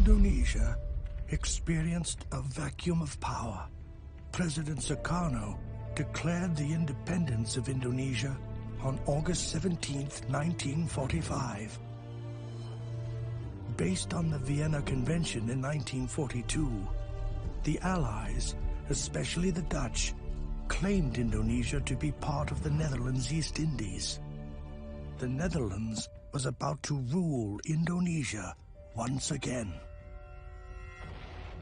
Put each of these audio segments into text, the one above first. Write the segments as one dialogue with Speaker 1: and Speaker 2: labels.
Speaker 1: Indonesia experienced a vacuum of power. President Sukarno declared the independence of Indonesia on August 17, 1945. Based on the Vienna Convention in 1942, the Allies, especially the Dutch, claimed Indonesia to be part of the Netherlands East Indies. The Netherlands was about to rule Indonesia once again.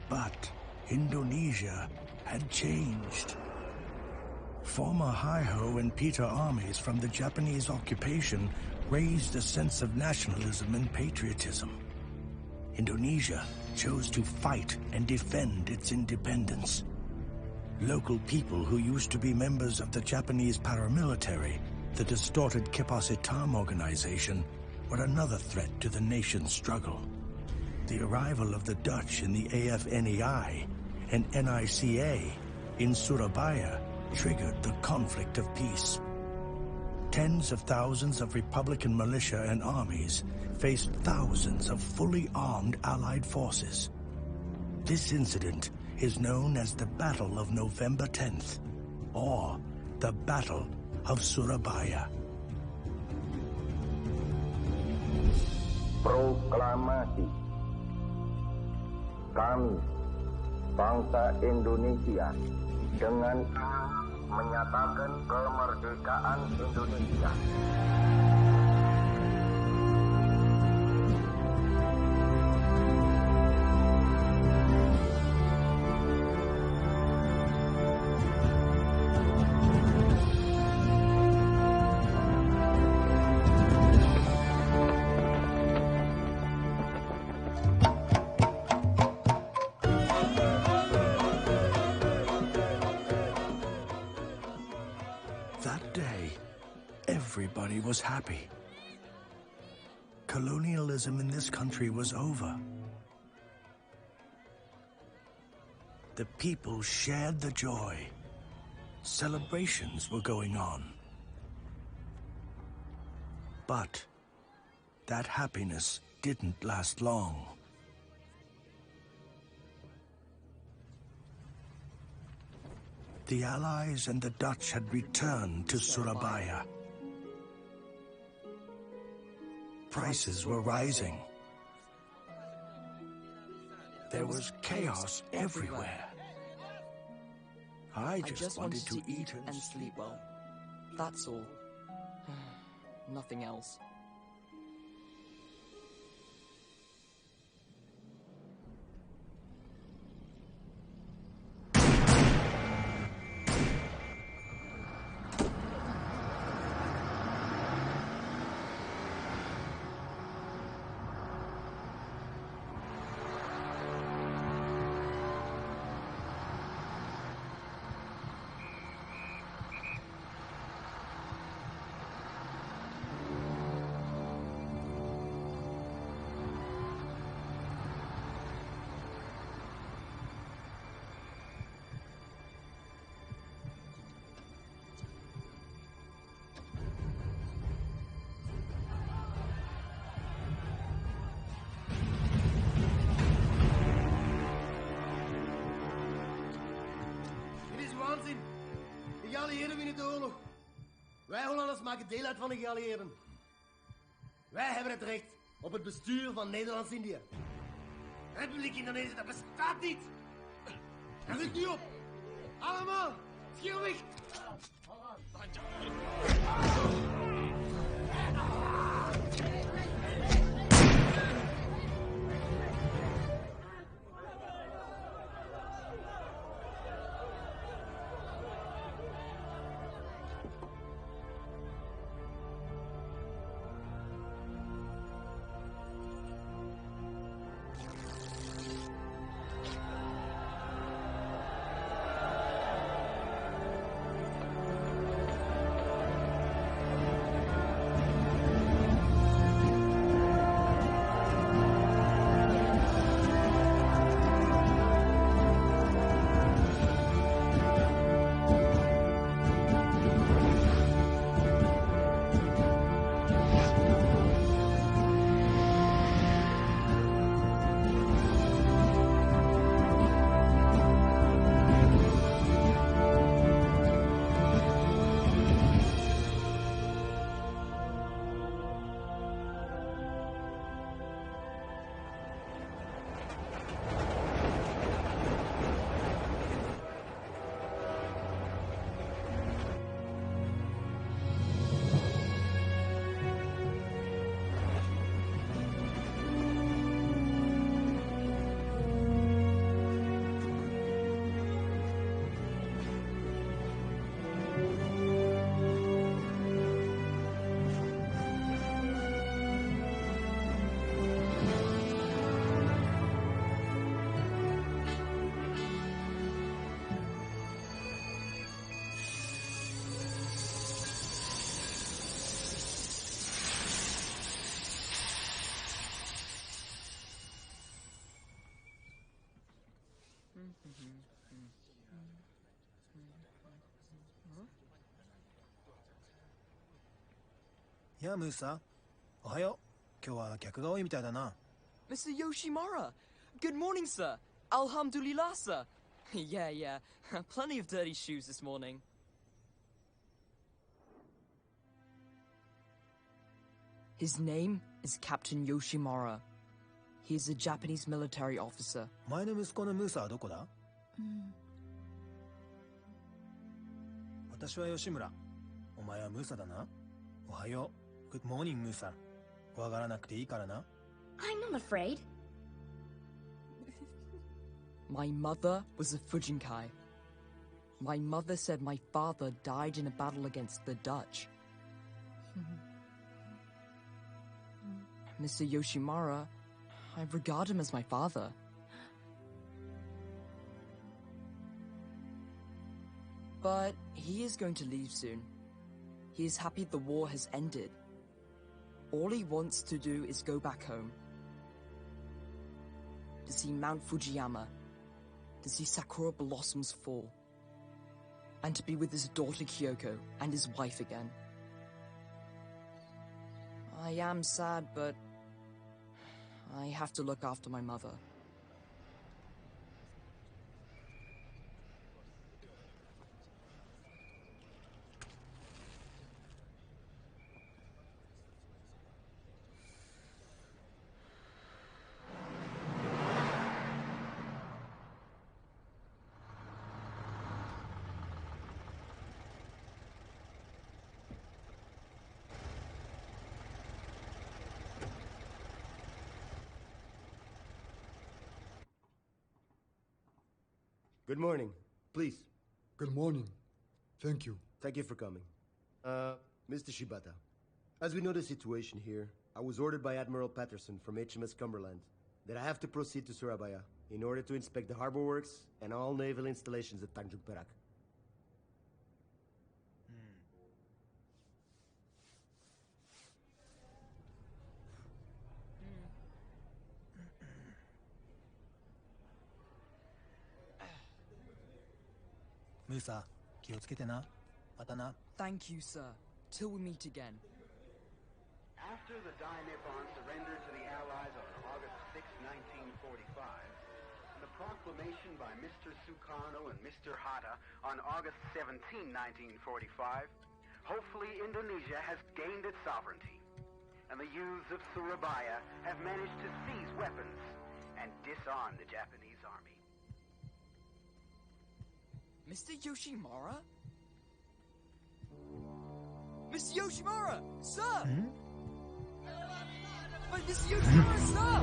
Speaker 1: But Indonesia had changed. Former Hi-Ho and Peter armies from the Japanese occupation raised a sense of nationalism and patriotism. Indonesia chose to fight and defend its independence. Local people who used to be members of the Japanese paramilitary, the distorted Kipas Hitam organization, were another threat to the nation's struggle. The arrival of the Dutch in the AFNEI and NICA in Surabaya triggered the conflict of peace. Tens of thousands of Republican militia and armies faced thousands of fully armed Allied forces. This incident is known as the Battle of November 10th, or the Battle of Surabaya.
Speaker 2: Proklamasi. Kami, bangsa Indonesia, dengan menyatakan kemerdekaan Indonesia.
Speaker 1: Everybody was happy. Colonialism in this country was over. The people shared the joy. Celebrations were going on. But that happiness didn't last long. The Allies and the Dutch had returned to Surabaya. Prices were rising. There was chaos everywhere. I just wanted to eat
Speaker 3: and sleep well. That's all. Nothing else.
Speaker 4: geallieerden winnen de oorlog. Wij Hollanders maken deel uit van de geallieerden. Wij hebben het recht op het bestuur van Nederlands-Indië. Republiek Indonesië, dat bestaat niet. En ruk nu op. Allemaal, schreeuw weg.
Speaker 5: Yeah, Musa. Ohayo. 今日は客が多いみたいだな。
Speaker 3: Mr. Yoshimura! Good morning, sir. Alhamdulillah, sir. Yeah. Plenty of dirty shoes this morning. His name is Captain Yoshimura. He is a Japanese military officer.
Speaker 5: 前の息子のムーサはどこだ？私は吉村。お前はムーサだな。おはよう。Good morning, ムーサ。怖がらなくていいからな。
Speaker 6: I'm not afraid.
Speaker 3: My mother was a Fujinkai. My mother said my father died in a battle against the Dutch. Mr. Yoshimura, I regard him as my father. But he is going to leave soon. He is happy the war has ended. All he wants to do is go back home. To see Mount Fujiyama. To see sakura blossoms fall. And to be with his daughter Kyoko and his wife again. I am sad, but I have to look after my mother.
Speaker 4: Good morning. Please.
Speaker 7: Good morning. Thank you.
Speaker 4: Thank you for coming. Mr. Shibata, as we know the situation here, I was ordered by Admiral Patterson from HMS Cumberland that I have to proceed to Surabaya in order to inspect the harbor works and all naval installations at Tanjung Perak.
Speaker 5: Musa, 気をつけてな。またな。
Speaker 3: Thank you, sir. Till we meet again.
Speaker 8: After the Dai Nippon surrendered to the Allies on August 6, 1945,
Speaker 6: The proclamation by Mr. Sukarno and Mr. Hatta on August 17, 1945, hopefully Indonesia has gained its sovereignty, and the youths of Surabaya have managed to seize weapons and disarm the Japanese army.
Speaker 3: Mr. Yoshimura? Mr. Yoshimura, sir! But Mr. Yoshimura, sir!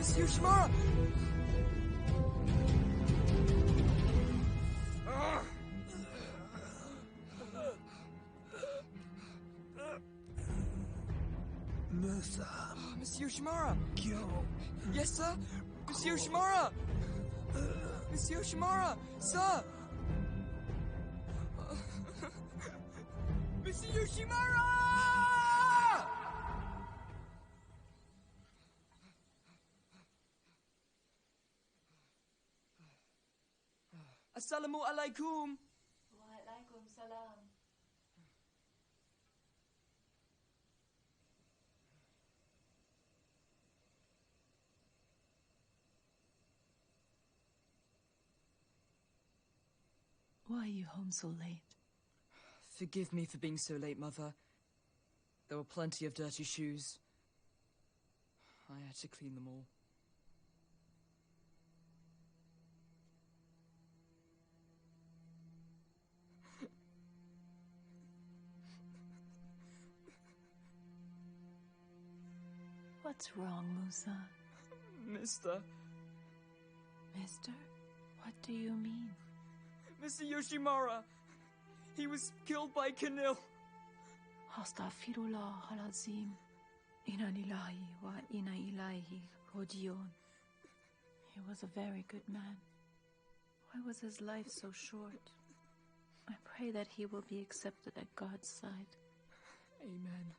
Speaker 3: Mr. Yoshimura!
Speaker 1: Musa.
Speaker 3: Mr. Yoshimura!
Speaker 1: Kyo.
Speaker 3: Yes, sir? Mr. Yoshimura! Mr. Yoshimura, sir! Mr. Yoshimura! Assalamu alaikum!
Speaker 9: Wa alaikum salam. Why are you home so late?
Speaker 3: Forgive me for being so late, Mother. There were plenty of dirty shoes. I had to clean them all.
Speaker 9: What's wrong, Musa?
Speaker 3: Mister.
Speaker 9: Mister? What do you mean?
Speaker 3: Mr. Yoshimura. He was killed by Kanil.
Speaker 9: Astaghfirullah al-Azim. Inna lillahi wa inna ilaihi raji'un. He was a very good man. Why was his life so short? I pray that he will be accepted at God's side.
Speaker 3: Amen.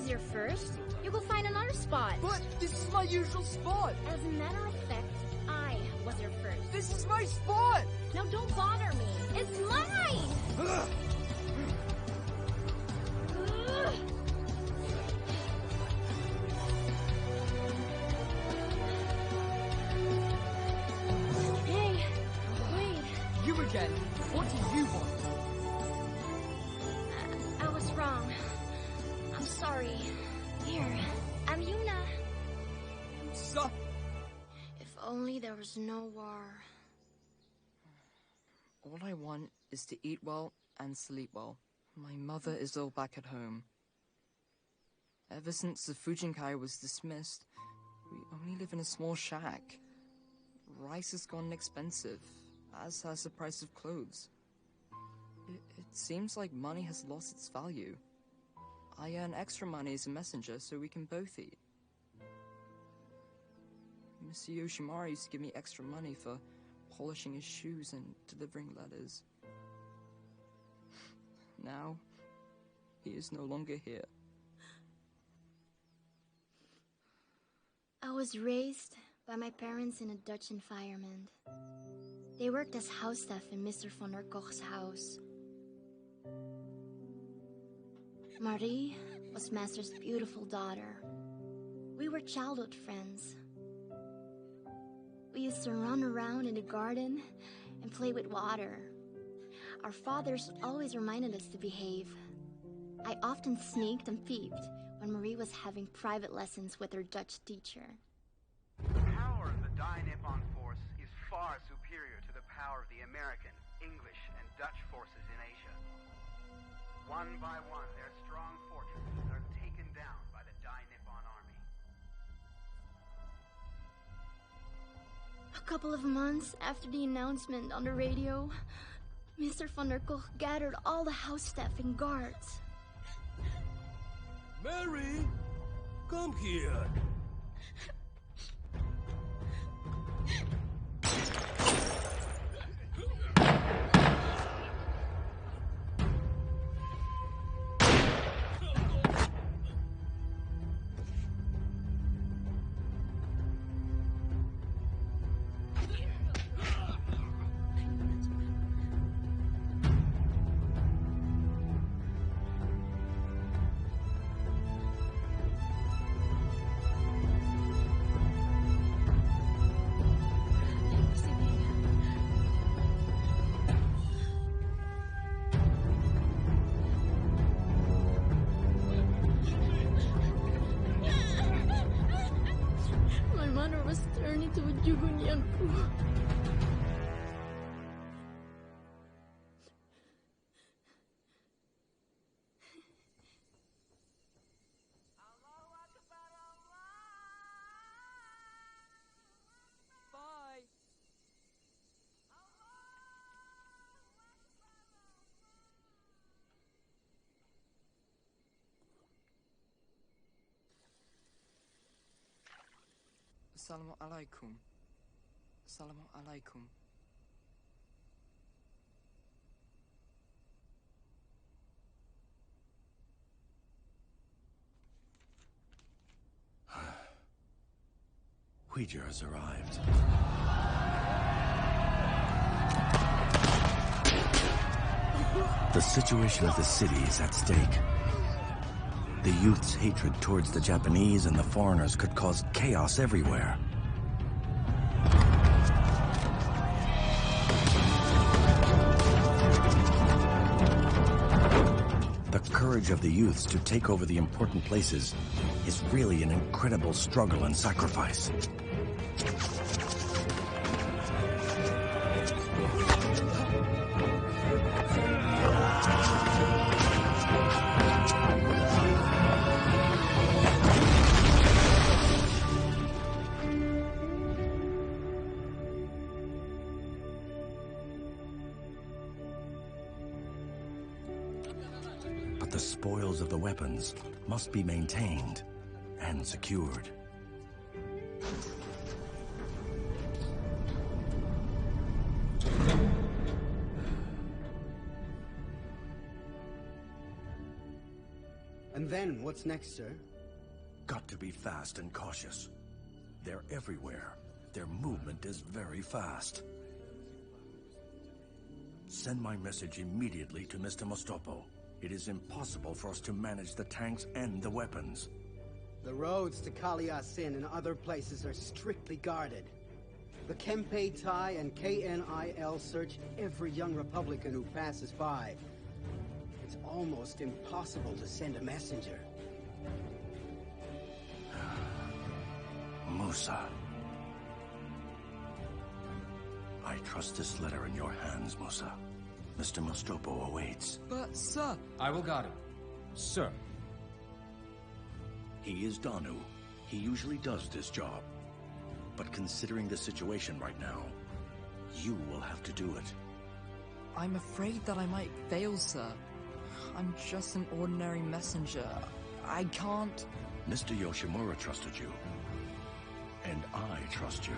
Speaker 10: Here first. You will find another spot.
Speaker 3: But this is my usual spot.
Speaker 10: As a matter of fact, I was here first.
Speaker 3: This is my spot.
Speaker 10: Now don't bother me. It's mine!
Speaker 3: Then, what do you want?
Speaker 10: I was wrong. I'm sorry. Here, I'm Yuna.
Speaker 3: So,
Speaker 10: If only there was no war.
Speaker 3: all I want is to eat well and sleep well. My mother is ill back at home. Ever since the Fujinkai was dismissed, we only live in a small shack. Rice has gone expensive, as has the price of clothes. It seems like money has lost its value. I earn extra money as a messenger so we can both eat. Mr. Yoshimari used to give me extra money for polishing his shoes and delivering letters. Now, he is no longer here.
Speaker 10: I was raised by my parents in a Dutch environment. They worked as house staff in Mr. van der Koch's house. Marie was Master's beautiful daughter. We were childhood friends. We used to run around in the garden and play with water. Our fathers always reminded us to behave. I often sneaked and peeped when Marie was having private lessons with her Dutch teacher.
Speaker 6: The power of the Dai Nippon force is far superior to the power of the American, English, and Dutch forces in Asia. One by one, their strong fortresses are taken down by the Dai Nippon army.
Speaker 10: A couple of months after the announcement on the radio, Mr. van der Koch gathered all the house staff and guards.
Speaker 1: Mary, come here.
Speaker 10: Was turned into a Jugunyanpu.
Speaker 3: Bye! Assalamu alaikum. Assalamu alaikum.
Speaker 1: Ouija has arrived. The situation of the city is at stake. The youth's hatred towards the Japanese and the foreigners could cause chaos everywhere. The courage of the youths to take over the important places is really an incredible struggle and sacrifice. But the spoils of the weapons must be maintained and secured.
Speaker 11: And then, what's next, sir?
Speaker 1: Got to be fast and cautious. They're everywhere. Their movement is very fast. Send my message immediately to Mr. Mostopo. It is impossible for us to manage the tanks and the weapons.
Speaker 11: The roads to Kaliasin and other places are strictly guarded. The Kempe Tai and KNIL search every young Republican who passes by. It's almost impossible to send a messenger.
Speaker 1: Musa. I trust this letter in your hands, Musa. Mr. Mostopo awaits.
Speaker 3: But, sir...
Speaker 12: I will guard him. Sir.
Speaker 1: He is Danu. He usually does this job. But considering the situation right now, you will have to do it.
Speaker 3: I'm afraid that I might fail, sir. I'm just an ordinary messenger. I can't...
Speaker 1: Mr. Yoshimura trusted you. And I trust you.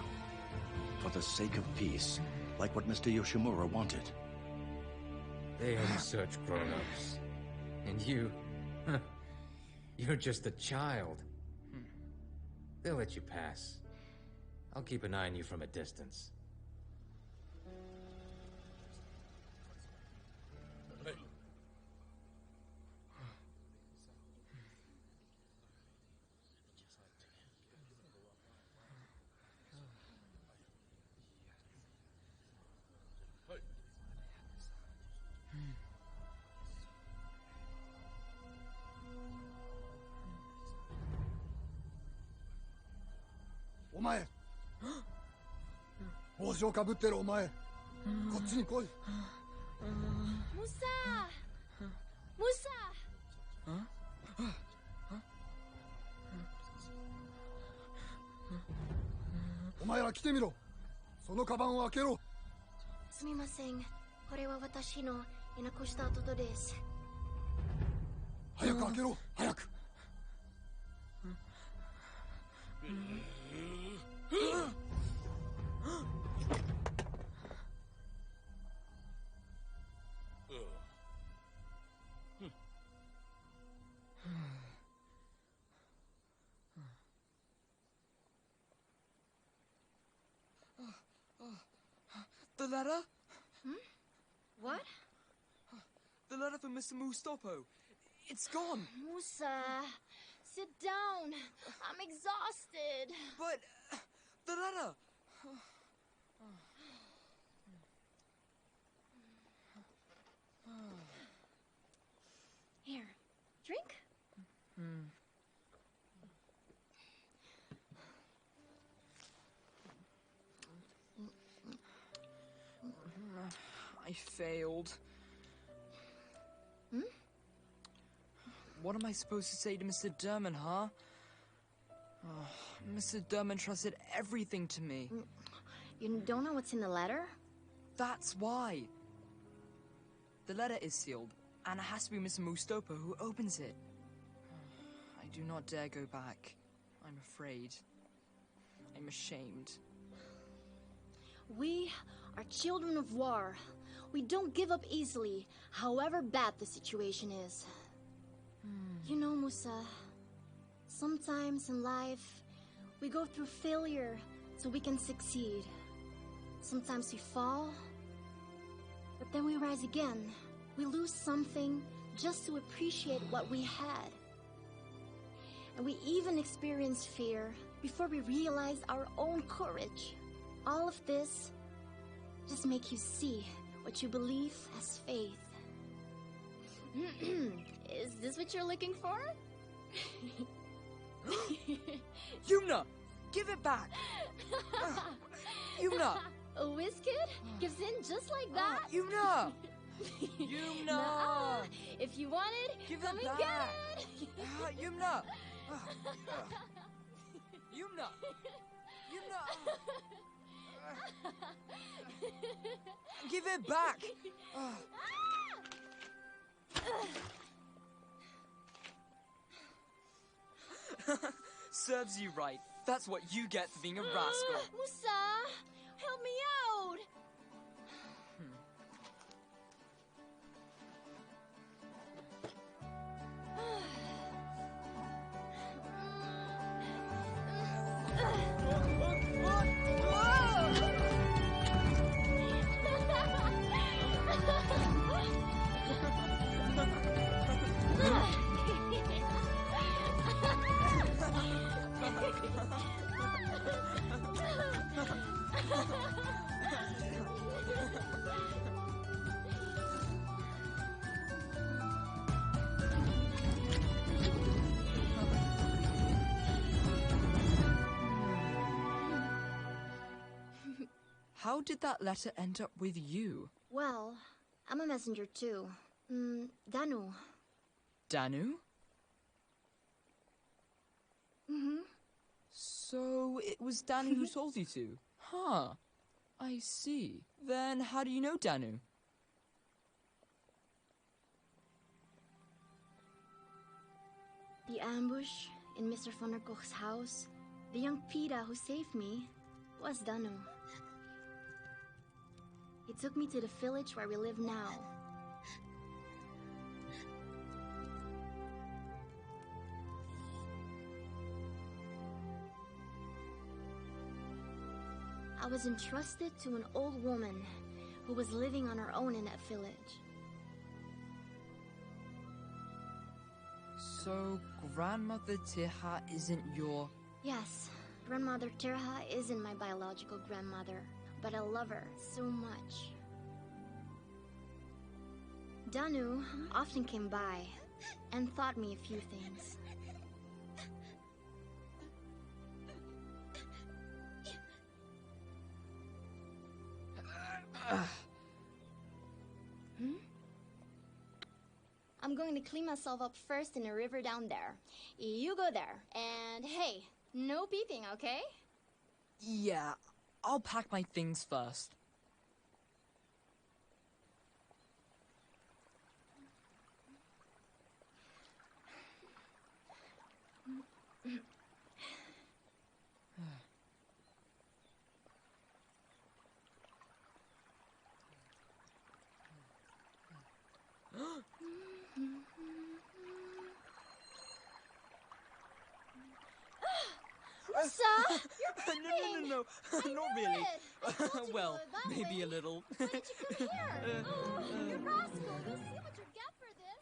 Speaker 1: For the sake of peace, like what Mr. Yoshimura wanted.
Speaker 12: They are such grown-ups. And you... you're just a child. They'll let you pass. I'll keep an eye on you from a distance.
Speaker 7: Omae! 帽子をかぶってるお前、こっちに来い。
Speaker 10: Musa! Musa!
Speaker 7: お前ら来てみろ。そのカバンを開けろ。
Speaker 10: すみません。これは私のいなくした弟です。
Speaker 7: 早く開けろ、早く。
Speaker 3: The letter?
Speaker 10: What?
Speaker 3: The letter from Mr. Mustopo. It's gone.
Speaker 10: Musa, sit down. I'm exhausted.
Speaker 3: But the letter.
Speaker 10: Here, drink.
Speaker 3: I failed. What am I supposed to say to Mr. Durman, huh? Oh, Mr. Durman trusted everything to me.
Speaker 10: You don't know what's in the letter?
Speaker 3: That's why. The letter is sealed, and it has to be Mr. Mustopo who opens it. I do not dare go back. I'm afraid. I'm ashamed.
Speaker 10: We are children of war. We don't give up easily, however bad the situation is. You know, Musa, sometimes in life, we go through failure so we can succeed. Sometimes we fall, but then we rise again. We lose something just to appreciate what we had. And we even experience fear before we realize our own courage. All of this just make you see what you believe as faith. Is this what you're looking for?
Speaker 3: Yumna! Give it back! Yumna!
Speaker 10: A Whiskid gives in just like that?
Speaker 3: Yumna! Yumna!
Speaker 10: If you want it,
Speaker 3: give
Speaker 10: come
Speaker 3: it
Speaker 10: and
Speaker 3: back!
Speaker 10: get it!
Speaker 3: Yumna! Yumna! Yumna! Give it back! Serves you right. That's what you get for being a rascal.
Speaker 10: Musa, help me out!
Speaker 3: how did that letter end up with you?
Speaker 10: Well, I'm a messenger too. Danu.
Speaker 3: Danu?
Speaker 10: Mm-hmm.
Speaker 3: So it was Danu who told you to? Huh. I see. Then how do you know Danu?
Speaker 10: The ambush in Mr. von der Koch's house, the young Pita who saved me, was Danu. He took me to the village where we live now. I was entrusted to an old woman who was living on her own in that village.
Speaker 3: So, Grandmother Tirha isn't your...
Speaker 10: Yes, Grandmother Tirha isn't my biological grandmother, but I love her so much. Danu often came by and taught me a few things. I'm going to clean myself up first in the river down there. You go there. And hey, no peeping, okay?
Speaker 3: Yeah, I'll pack my things first.
Speaker 10: Musa, you're pooping!
Speaker 3: No, not really. Well, maybe a little.
Speaker 10: Why did you come here? You rascal! You'll see what you get for this.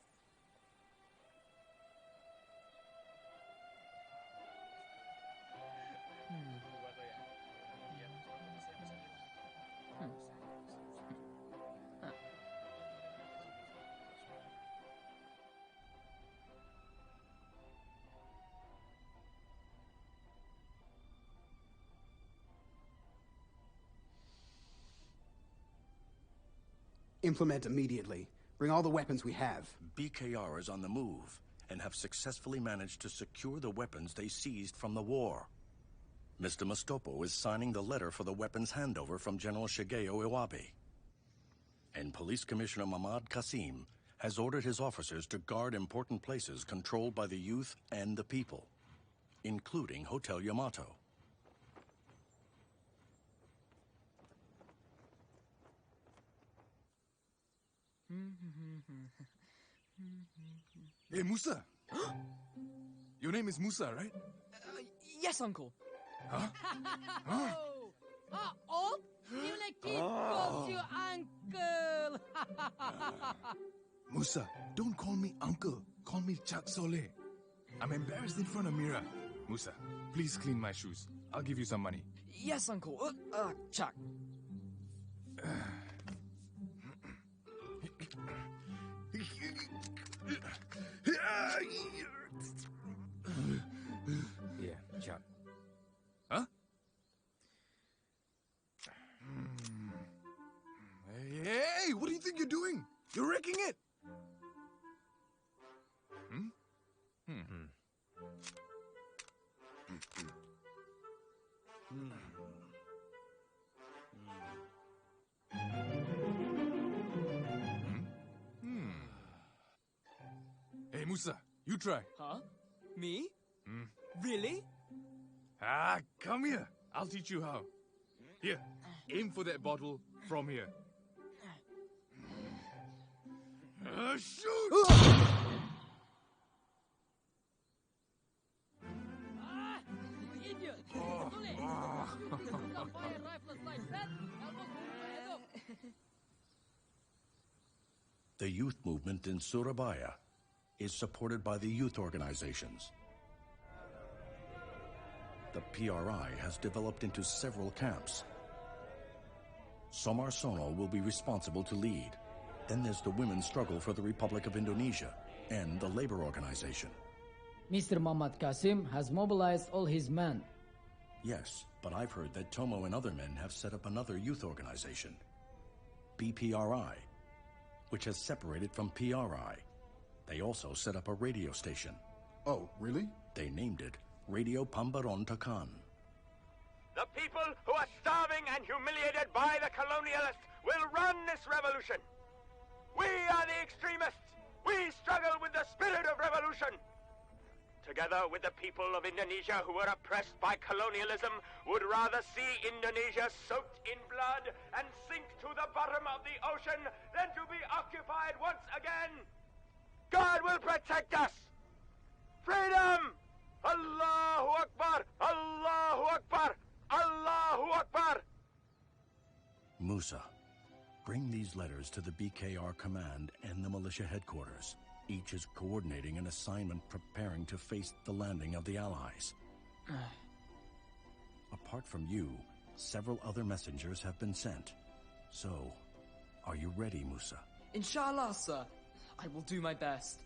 Speaker 11: Implement immediately. Bring all the weapons we have.
Speaker 1: BKR is on the move and have successfully managed to secure the weapons they seized from the war. Mr. Mastopo is signing the letter for the weapons handover from General Shigeo Iwabe. And Police Commissioner Mahmoud Qasim has ordered his officers to guard important places controlled by the youth and the people, including Hotel Yamato.
Speaker 13: Hey, Musa! Your name is Musa, right?
Speaker 3: Yes, Uncle.
Speaker 13: Huh?
Speaker 14: Huh? Oh, you like it calls you uncle.
Speaker 13: Musa, don't call me uncle. Call me Chak Soleh. I'm embarrassed in front of Mira. Musa, please clean my shoes. I'll give you some money.
Speaker 3: Yes, Uncle. Chuck.
Speaker 12: Yeah, Chuck.
Speaker 13: Huh? Hey, what do you think you're doing? You're wrecking it! Hey, Musa, you try.
Speaker 3: Huh? Me? Really?
Speaker 13: Come here. I'll teach you how. Here, aim for that bottle from here. Shoot!
Speaker 14: You idiot! Stop firing rifles like that.
Speaker 1: The youth movement in Surabaya is supported by the youth organizations. The PRI has developed into several camps. Somarsono will be responsible to lead. Then there's the women's struggle for the Republic of Indonesia and the labor organization.
Speaker 15: Mr. Mahmoud Qasim has mobilized all his men.
Speaker 1: Yes,
Speaker 15: But I've heard that Tomo and other men have set up another youth organization, BPRI, which has separated from PRI. They also set up a radio station.
Speaker 7: Oh, really?
Speaker 15: They named it Radio Pambarontakan.
Speaker 16: The people who are starving and humiliated by the colonialists will run this revolution. We are the extremists. We struggle with the spirit of revolution. Together with the people of Indonesia who were oppressed by colonialism, would rather see Indonesia soaked in blood and sink to the bottom of the ocean than to be occupied once again. God will protect us. Freedom! Allahu Akbar! Allahu Akbar! Allahu Akbar!
Speaker 15: Musa, bring these letters to the BKR command and the militia headquarters. Each is coordinating an assignment preparing to face the landing of the Allies. Apart from you, several other messengers have been sent. So, are you ready, Musa?
Speaker 3: Inshallah, sir. I will do my best.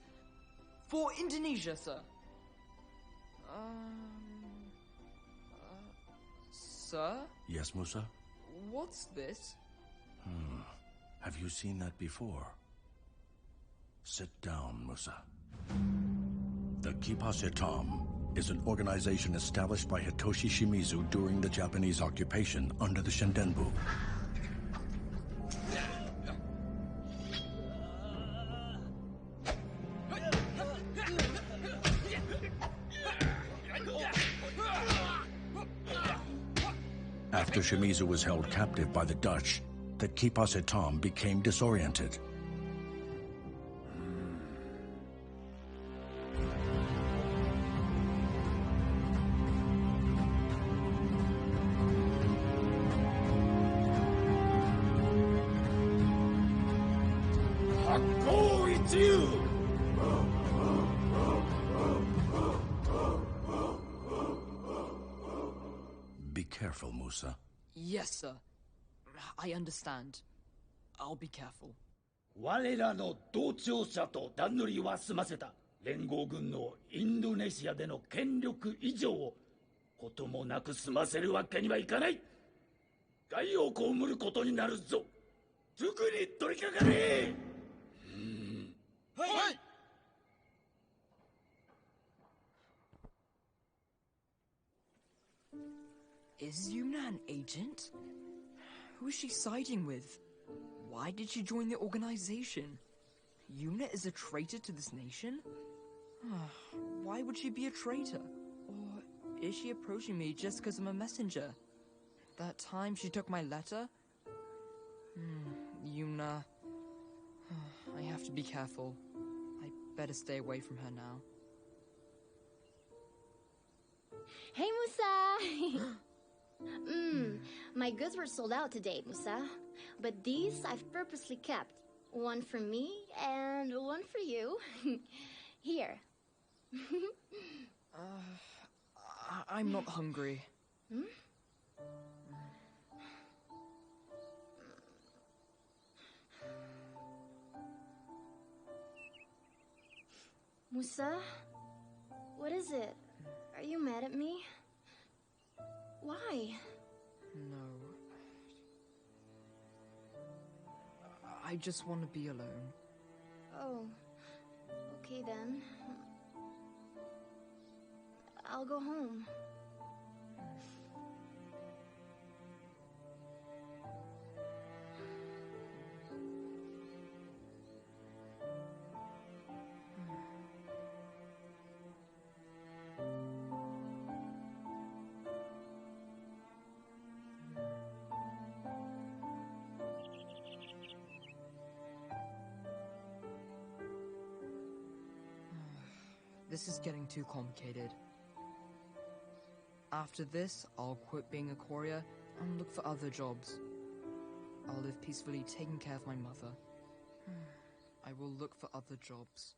Speaker 3: For Indonesia, sir. Sir?
Speaker 15: Yes, Musa?
Speaker 3: What's this?
Speaker 15: Have you seen that before? Sit down, Musa. The Kipas Hitam is an organization established by Hitoshi Shimizu during the Japanese occupation under the Shindenbu. After Shimizu was held captive by the Dutch, the Kipas Hitam became disoriented. Be careful, Musa.
Speaker 3: Yes, sir. I understand. I'll be careful.
Speaker 17: 我らの同調者と段取りは済ませた。連合軍のインドネシアでの権力移譲をこともなく済ませるわけにはいかない。害を被ることになるぞ。すぐに取り掛かれ。はい。
Speaker 3: Is Yumna an agent? Who is she siding with? Why did she join the organization? Yumna is a traitor to this nation? Why would she be a traitor? Or is she approaching me just because I'm a messenger? That time she took my letter? Yumna. I have to be careful. I better stay away from her now.
Speaker 10: Hey, Musa! My goods were sold out today, Musa. But these I've purposely kept. One for me and one for you. Here.
Speaker 3: I'm not hungry.
Speaker 10: Musa? What is it? Are you mad at me? Why?
Speaker 3: No. I just want to be alone.
Speaker 10: Oh. Okay then. I'll go home.
Speaker 3: This is getting too complicated. After this, I'll quit being a courier and look for other jobs. I'll live peacefully taking care of my mother. I will look for other jobs.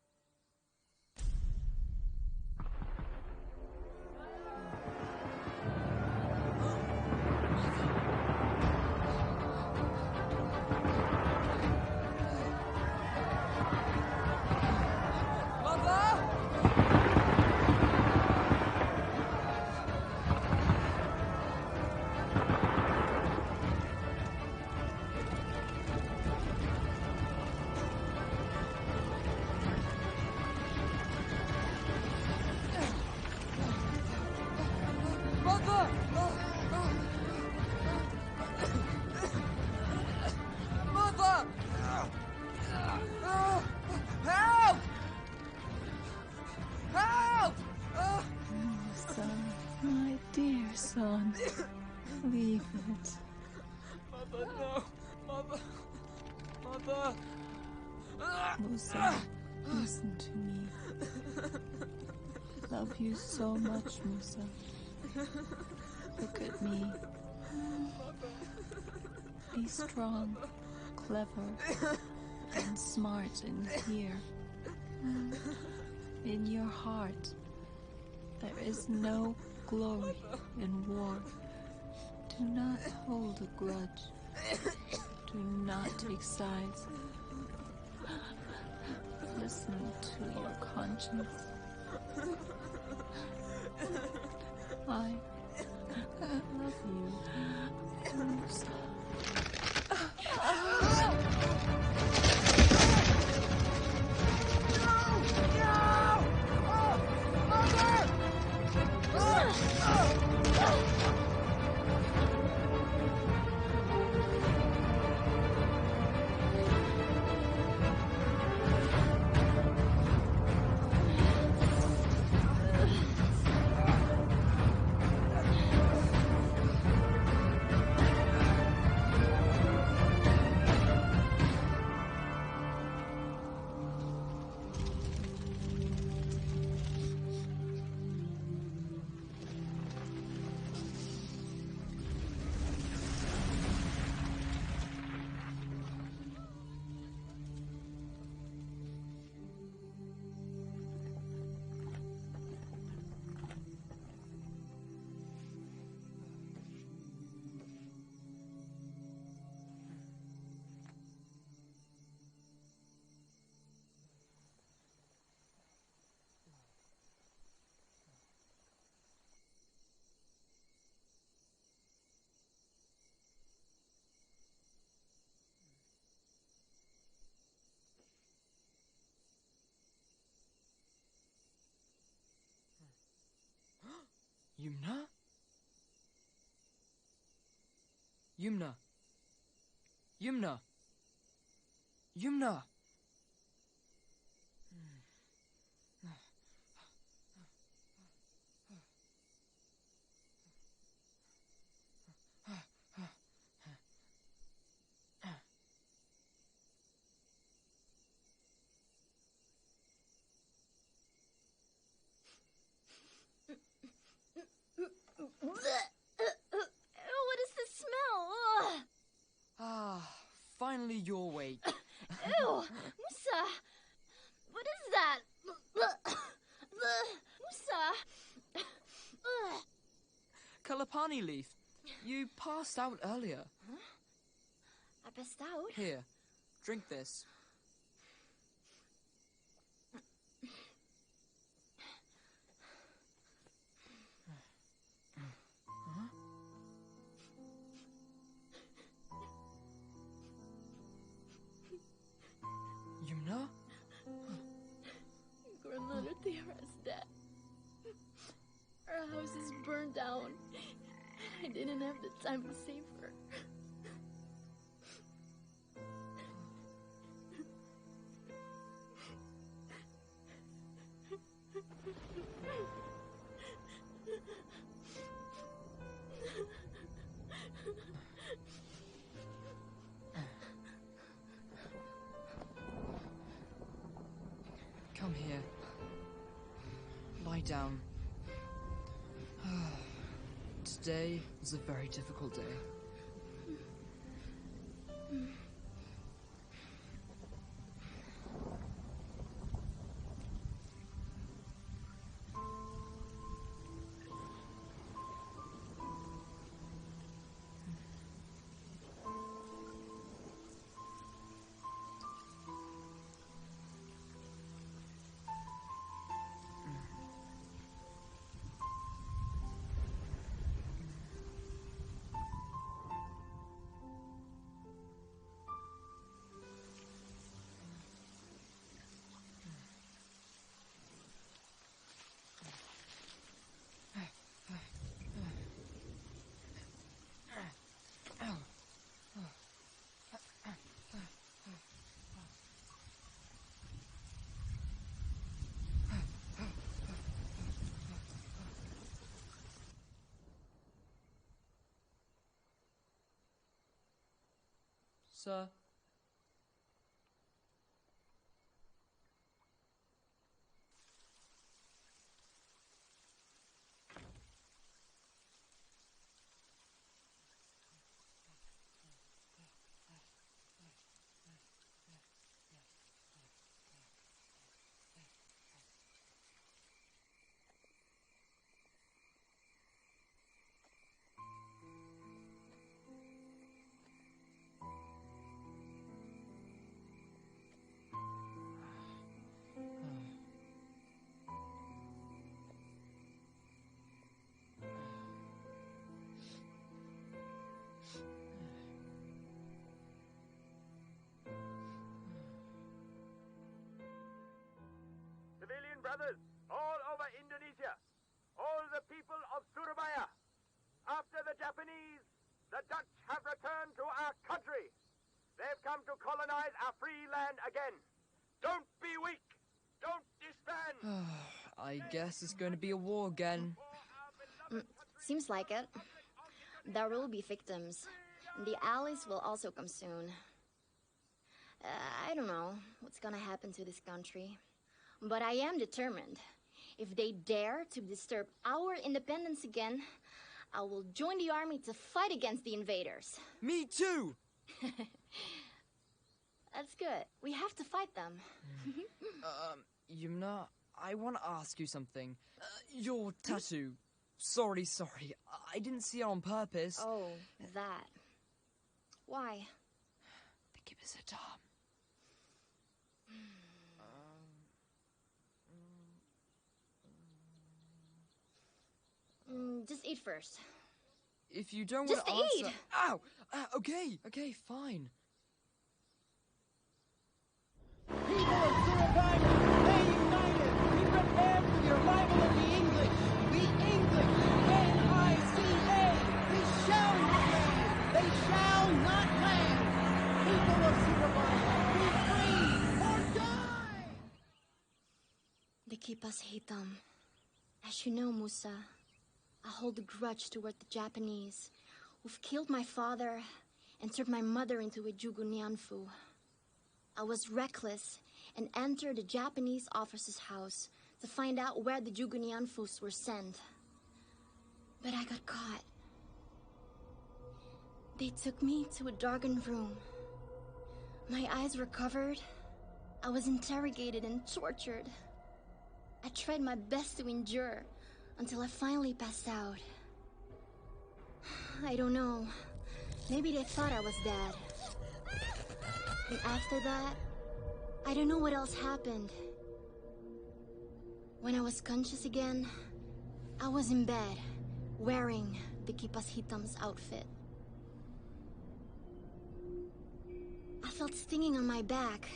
Speaker 9: Leave it.
Speaker 3: Mother, no. Mother. Mother.
Speaker 9: Musa, listen to me. I love you so much, Musa. Look at me. Be strong, clever, and smart in here. In your heart, there is no glory in war. Do not hold a grudge. Do not take sides. Listen to your conscience. I love you, Musa.
Speaker 3: Yumna? Yumna. Yumna. Yumna.
Speaker 10: What is this smell? Ugh.
Speaker 3: Ah, finally you're awake.
Speaker 10: Ew! Musa! What is that? Musa!
Speaker 3: Kalapani leaf. You passed out earlier.
Speaker 10: Huh? I passed out?
Speaker 3: Here, drink this. Yumna?
Speaker 10: Grandmother Tiara is dead. Our house is burned down. I didn't have the time to save her.
Speaker 3: Come here. Lie down. Today was a very difficult day. Sir?
Speaker 16: Civilian brothers all over Indonesia, all the people of Surabaya, after the Japanese, the Dutch have returned to our country. They've come to colonize our free land again. Don't be weak. Don't disband.
Speaker 3: I guess it's going to be a war again.
Speaker 10: Seems like it. There will be victims. The allies will also come soon. I don't know what's gonna happen to this country. But I am determined. If they dare to disturb our independence again, I will join the army to fight against the invaders.
Speaker 3: Me too!
Speaker 10: That's good. We have to fight them.
Speaker 3: Yumna, I want to ask you something. Your tattoo. Sorry. I didn't see it on purpose.
Speaker 10: Oh, that. Why?
Speaker 3: The Kibis are dumb.
Speaker 10: Just eat first.
Speaker 3: If you don't
Speaker 10: Just
Speaker 3: want to answer...
Speaker 10: eat!
Speaker 3: Ow! Okay, fine.
Speaker 14: People of Surabaya, stay united! Be prepared for the arrival of the English! The English! N-I-C-A! We shall not land! They shall not land! People of Surabaya, be free or die!
Speaker 10: The Kipas Hitam. As you know, Musa, I hold a grudge toward the Japanese, who've killed my father and turned my mother into a Jugunyanfu. I was reckless and entered the Japanese officer's house to find out where the Jugunyanfus were sent. But I got caught. They took me to a darkened room. My eyes were covered. I was interrogated and tortured. I tried my best to endure until I finally passed out. I don't know. Maybe they thought I was dead. And after that, I don't know what else happened. When I was conscious again, I was in bed, wearing the Kipas Hitam's outfit. I felt stinging on my back.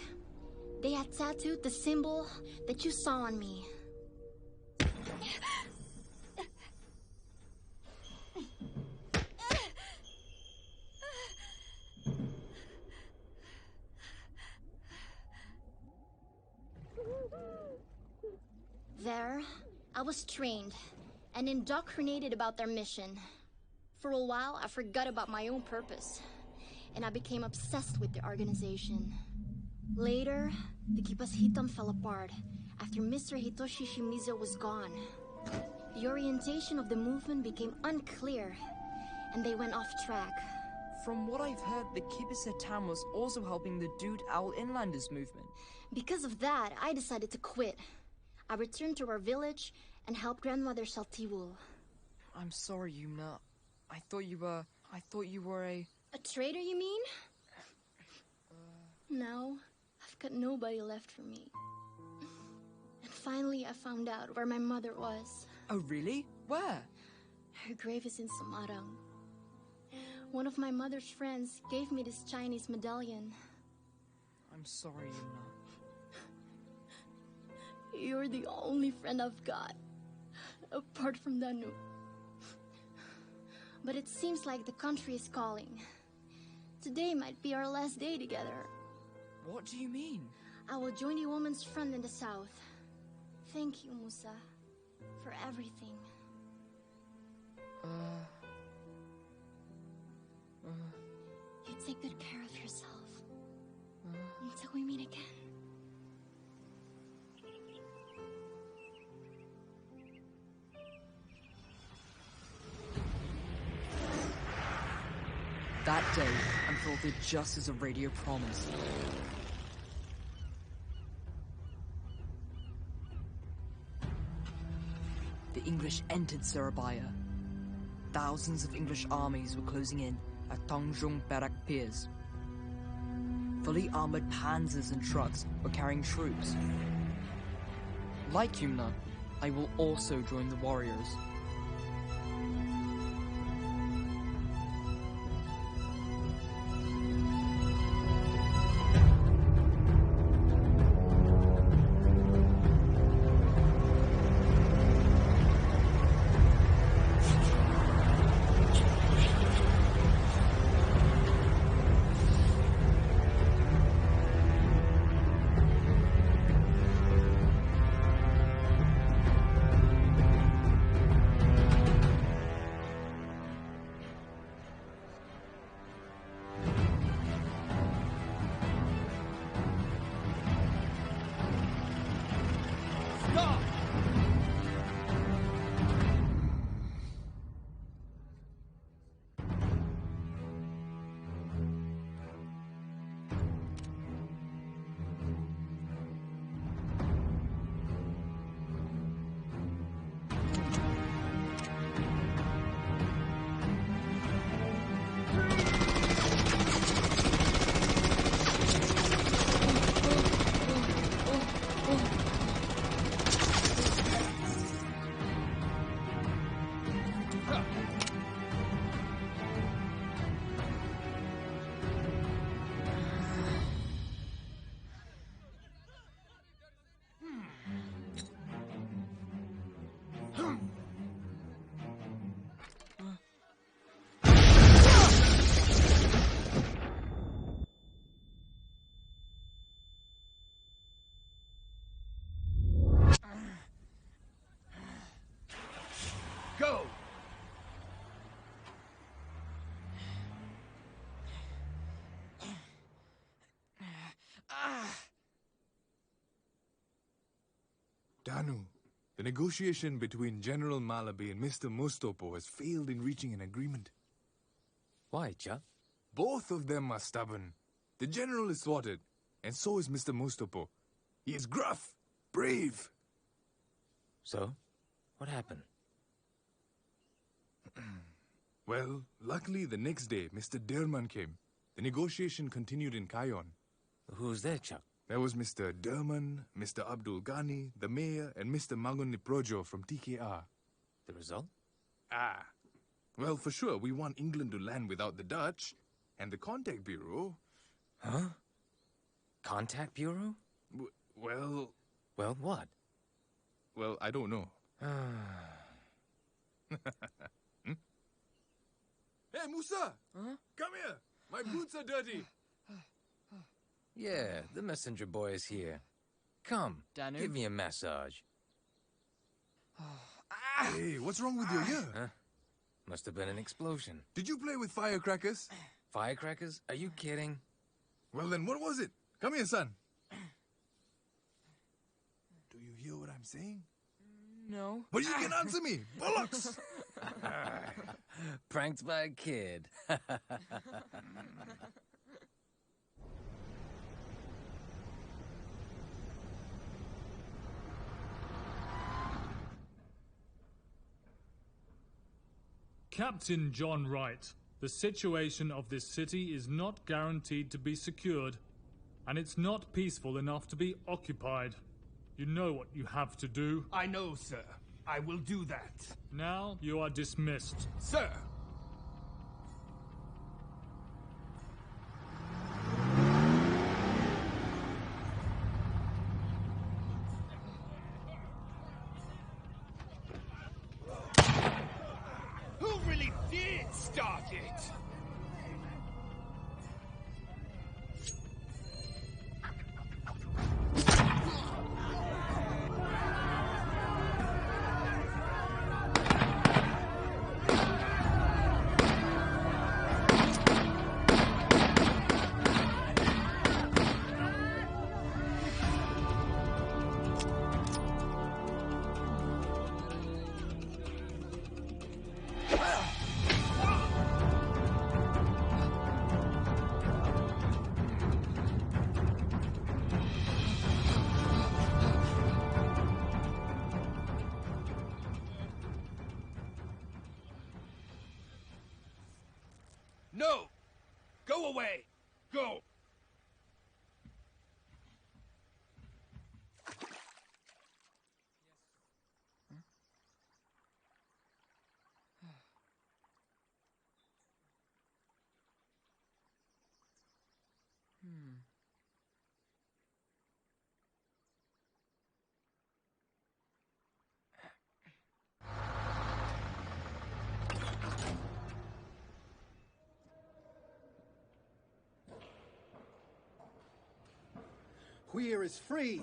Speaker 10: They had tattooed the symbol that you saw on me. There, I was trained and indoctrinated about their mission. For a while, I forgot about my own purpose, and I became obsessed with the organization. Later, the Kipas Hitam fell apart after Mr. Hitoshi Shimizu was gone. The orientation of the movement became unclear, and they went off track.
Speaker 3: From what I've heard, the Kibis was also helping the Dude Owl Inlanders movement.
Speaker 10: Because of that, I decided to quit. I returned to our village and helped Grandmother Saltiwul.
Speaker 3: I'm sorry, Yumna. I thought you were a...
Speaker 10: A traitor, you mean? Now, I've got nobody left for me. And finally, I found out where my mother was.
Speaker 3: Oh, really? Where?
Speaker 10: Her grave is in Samarang. One of my mother's friends gave me this Chinese medallion.
Speaker 3: I'm sorry, Yumna.
Speaker 10: You're the only friend I've got, apart from Danu. But it seems like the country is calling. Today might be our last day together.
Speaker 3: What do you mean?
Speaker 10: I will join the Women's Front in the south. Thank you, Musa, for everything. You take good care of yourself. Until we meet again.
Speaker 3: That day unfolded just as a radio promised. The English entered Surabaya. Thousands of English armies were closing in at Tanjung Perak piers. Fully armored panzers and trucks were carrying troops. Like Humna, I will also join the warriors.
Speaker 13: Go! Danu, the negotiation between General Malaby and Mr. Mustopo has failed in reaching an agreement.
Speaker 12: Why, Chuck?
Speaker 13: Both of them are stubborn. The general is thwarted, and so is Mr. Mustopo. He is gruff, brave.
Speaker 12: So, what happened?
Speaker 13: Well, luckily the next day, Mr. Derman came. The negotiation continued in Kayon.
Speaker 12: Who's there, Chuck?
Speaker 13: There was Mr. Derman, Mr. Abdul Ghani, the mayor, and Mr. Magun Niprojo from TKR.
Speaker 12: The result?
Speaker 13: Well, for sure, we want England to land without the Dutch, and the Contact Bureau...
Speaker 12: Huh? Contact Bureau?
Speaker 13: Well...
Speaker 12: Well, what?
Speaker 13: Well, I don't know. Hey, Musa!
Speaker 3: Huh?
Speaker 13: Come here! My boots are dirty!
Speaker 12: Yeah, the messenger boy is here. Come,
Speaker 3: Danu?
Speaker 12: give me a massage.
Speaker 13: Hey, what's wrong with your ear?
Speaker 12: Huh? Must have been an explosion.
Speaker 13: Did you play with firecrackers?
Speaker 12: Firecrackers? Are you kidding?
Speaker 13: Well then, what was it? Come here, son. Do you hear what I'm saying?
Speaker 3: No.
Speaker 13: But you can answer me! Bollocks!
Speaker 12: Pranked by a kid.
Speaker 18: Captain John Wright, the situation of this city is not guaranteed to be secured, and it's not peaceful enough to be occupied. You know what you have to do.
Speaker 19: I know, sir. I will do that.
Speaker 18: Now you are dismissed.
Speaker 19: Sir! Who really did start it?
Speaker 11: Weir is free.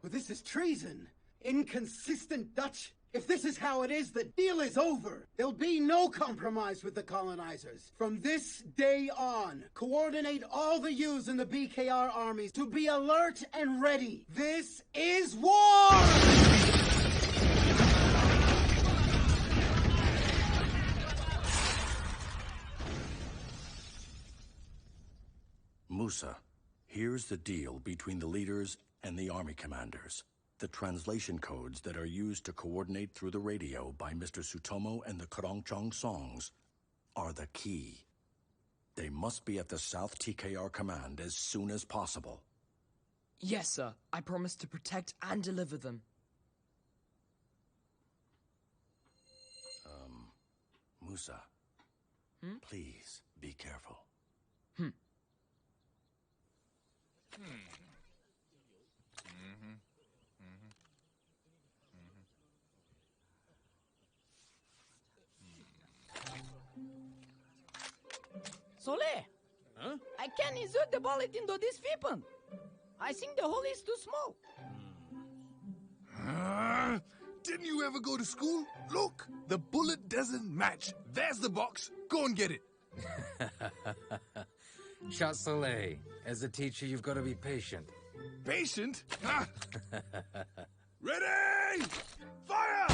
Speaker 11: But this is treason. Inconsistent Dutch. If this is how it is, the deal is over. There'll be no compromise with the colonizers. From this day on, coordinate all the youths in the BKR armies to be alert and ready. This is war!
Speaker 15: Musa, here's the deal between the leaders and the army commanders. The translation codes that are used to coordinate through the radio by Mr. Tsutomu and the Krongchong songs are the key. They must be at the South TKR command as soon as possible.
Speaker 3: Yes, sir. I promise to protect and deliver them.
Speaker 15: Musa, please be careful.
Speaker 14: Sole!
Speaker 20: Huh?
Speaker 14: I can't insert the bullet into this weapon. I think the hole is too small.
Speaker 13: Didn't you ever go to school? Look, the bullet doesn't match. There's the box. Go and get it.
Speaker 12: Chat Soleil, as a teacher, you've got to be patient.
Speaker 13: Patient? Ah. Ready! Fire!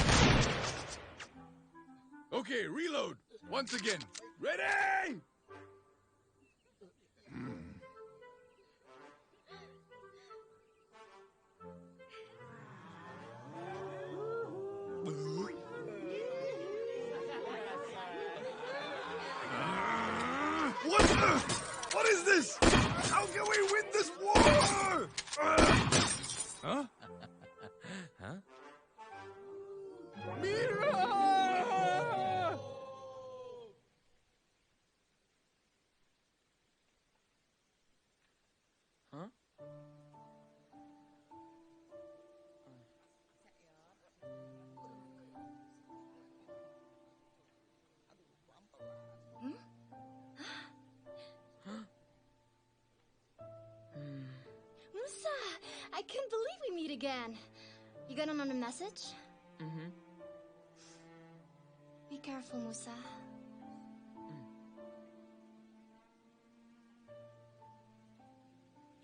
Speaker 13: Okay, reload. Once again. Ready! What is this? How can we win this war? Huh?
Speaker 12: Huh?
Speaker 13: Mira!
Speaker 3: Huh?
Speaker 10: Musa, I can't believe we meet again. You got another message?
Speaker 3: Mm-hmm.
Speaker 10: Be careful, Musa.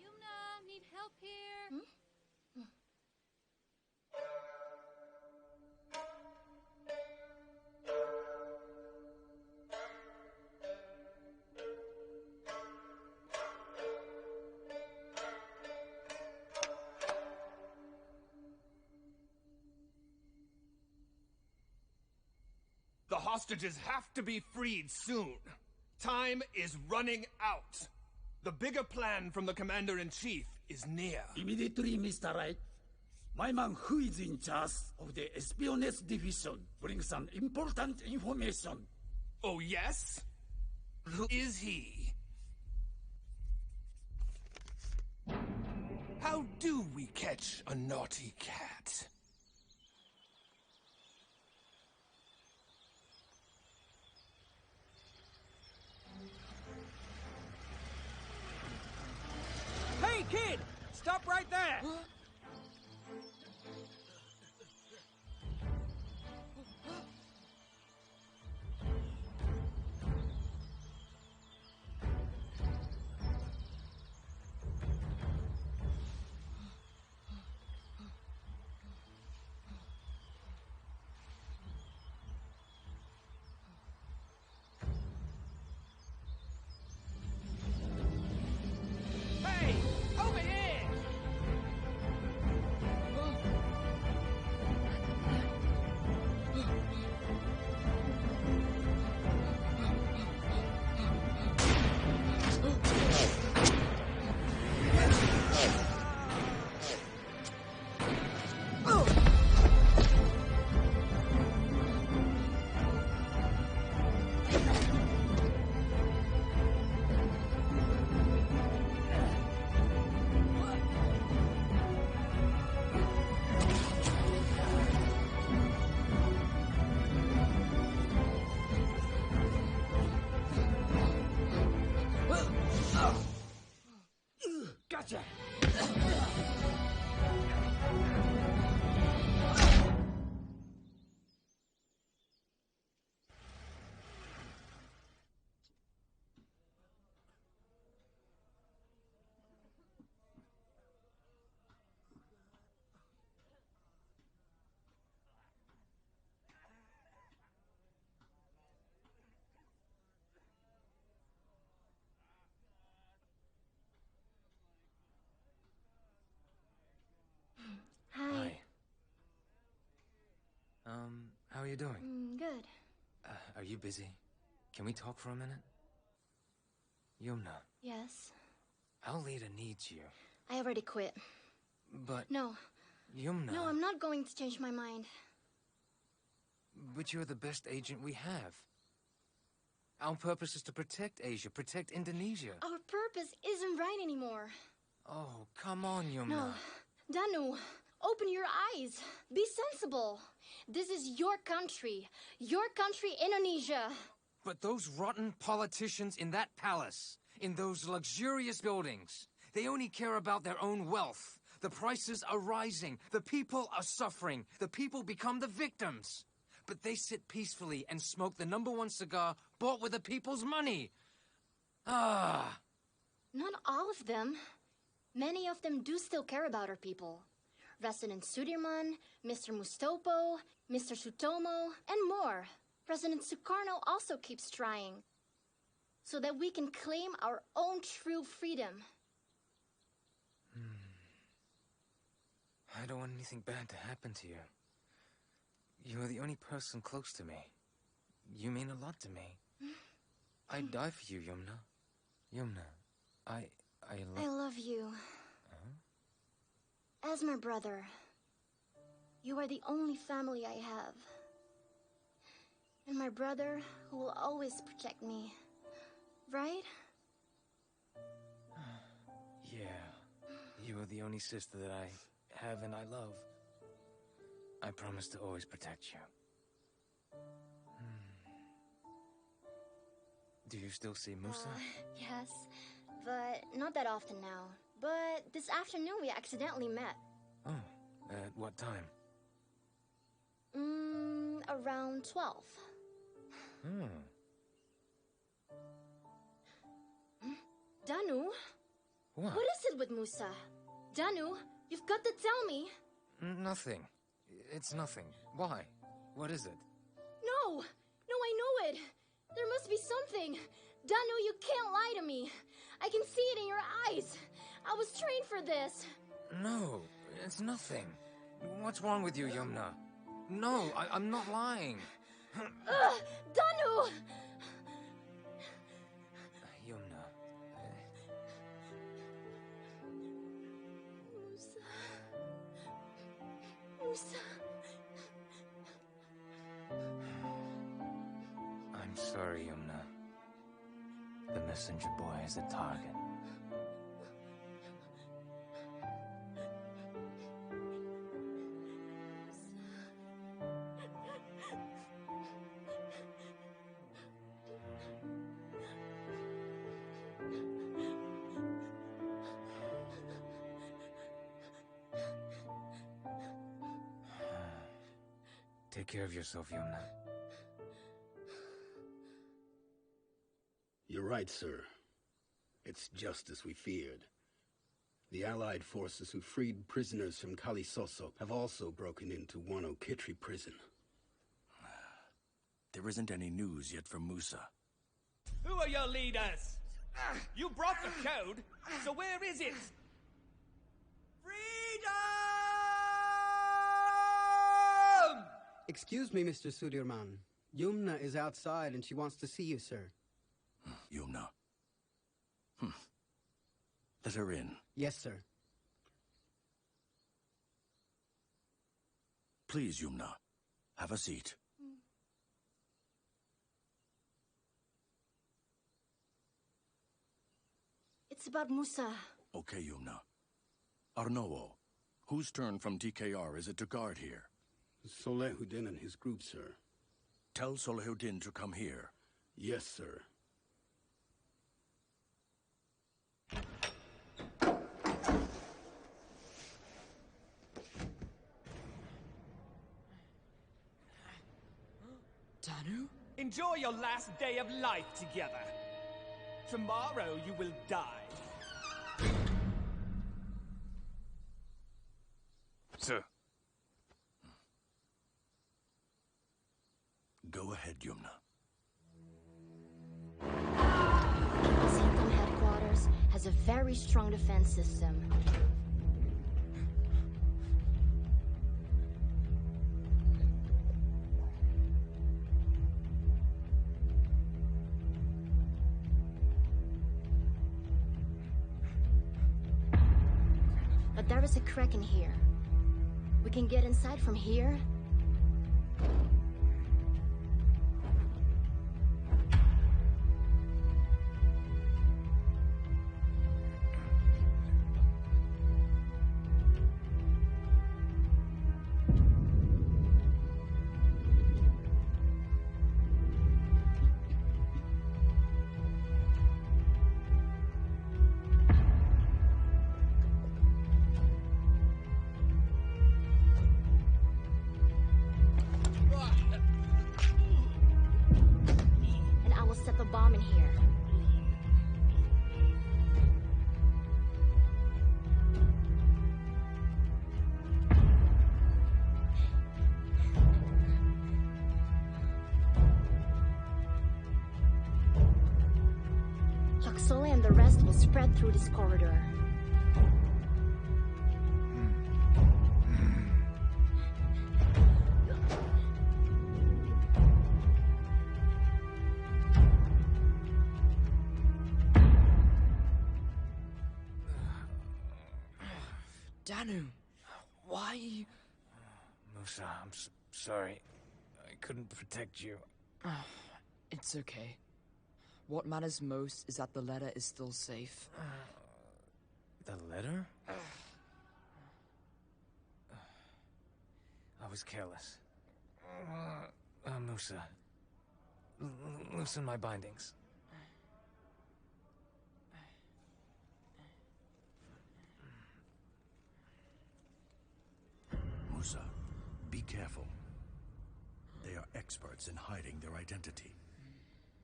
Speaker 21: Yumna, need help here?
Speaker 19: The hostages have to be freed soon. Time is running out. The bigger plan from the Commander-in-Chief is near.
Speaker 17: Immediately, Mr. Wright. My man who is in charge of the espionage division brings some important information.
Speaker 19: Oh, yes? Who is he? How do we catch a naughty cat?
Speaker 14: Hey, kid! Stop right there! Hey! Over here!
Speaker 12: How are you doing?
Speaker 10: Good.
Speaker 12: Are you busy? Can we talk for a minute? Yumna,
Speaker 10: Yes.
Speaker 12: our leader needs you.
Speaker 10: I already quit.
Speaker 12: But...
Speaker 10: No.
Speaker 12: Yumna...
Speaker 10: No, I'm not going to change my mind.
Speaker 12: But you're the best agent we have. Our purpose is to protect Asia, protect Indonesia.
Speaker 10: Our purpose isn't right anymore.
Speaker 12: Oh, come on, Yumna.
Speaker 10: No. Danu, open your eyes. Be sensible. This is your country, Indonesia.
Speaker 12: But those rotten politicians in that palace, in those luxurious buildings, they only care about their own wealth. The prices are rising. The people are suffering. The people become the victims. But they sit peacefully and smoke the #1 cigar bought with the people's money. Ah.
Speaker 10: Not all of them. Many of them do still care about our people. President Sudirman, Mr. Mustopo, Mr. Sutomo, and more. President Sukarno also keeps trying, so that we can claim our own true freedom.
Speaker 12: I don't want anything bad to happen to you. You are the only person close to me. You mean a lot to me. I'd die for you, Yumna. Yumna, I
Speaker 10: love you. As my brother, you are the only family I have. And my brother who will always protect me. Right?
Speaker 12: Yeah. You are the only sister that I have and I love. I promise to always protect you. Do you still see Musa?
Speaker 10: Yes, but not that often now. But this afternoon we accidentally met.
Speaker 12: Oh, at what time?
Speaker 10: Around 12. Danu?
Speaker 12: What?
Speaker 10: What is it with Musa? Danu, you've got to tell me.
Speaker 12: Nothing. It's nothing. Why? What is it?
Speaker 10: No, I know it. There must be something. Danu, you can't lie to me. I can see it in your eyes. I was trained for this.
Speaker 12: No, it's nothing. What's wrong with you, Yumna? No, I'm not lying.
Speaker 10: Danu!
Speaker 12: Yumna.
Speaker 10: Musa.
Speaker 12: I'm sorry, Yumna. The messenger boy is a target. Take care of yourself, Yumna.
Speaker 11: You're right, sir. It's just as we feared. The Allied forces who freed prisoners from Kalisoso have also broken into Wano Kitri prison.
Speaker 15: There isn't any news yet from Musa.
Speaker 16: Who are your leaders? You brought the code, so where is it? Freedom!
Speaker 11: Excuse me, Mr. Sudirman. Yumna is outside and she wants to see you, sir.
Speaker 15: Yumna. Let her in.
Speaker 11: Yes, sir.
Speaker 15: Please, Yumna. Have a seat.
Speaker 10: It's about Musa.
Speaker 15: Okay, Yumna. Arnoo, whose turn from DKR is it to guard here?
Speaker 11: Solehuddin and his group, sir.
Speaker 15: Tell Solehuddin to come here.
Speaker 11: Yes, sir.
Speaker 3: Danu?
Speaker 16: Enjoy your last day of life together. Tomorrow you will die.
Speaker 13: Sir.
Speaker 15: Go ahead, Yumna.
Speaker 10: Symptom headquarters has a very strong defense system. But there is a crack in here. We can get inside from here. Bomb in here. Jaxole and the rest will spread through this corridor.
Speaker 3: Danu, why are you...
Speaker 12: Musa, I'm sorry. I couldn't protect you.
Speaker 3: It's okay. What matters most is that the letter is still safe.
Speaker 12: The letter? I was careless. Musa, loosen my bindings.
Speaker 15: Musa, be careful. They are experts in hiding their identity.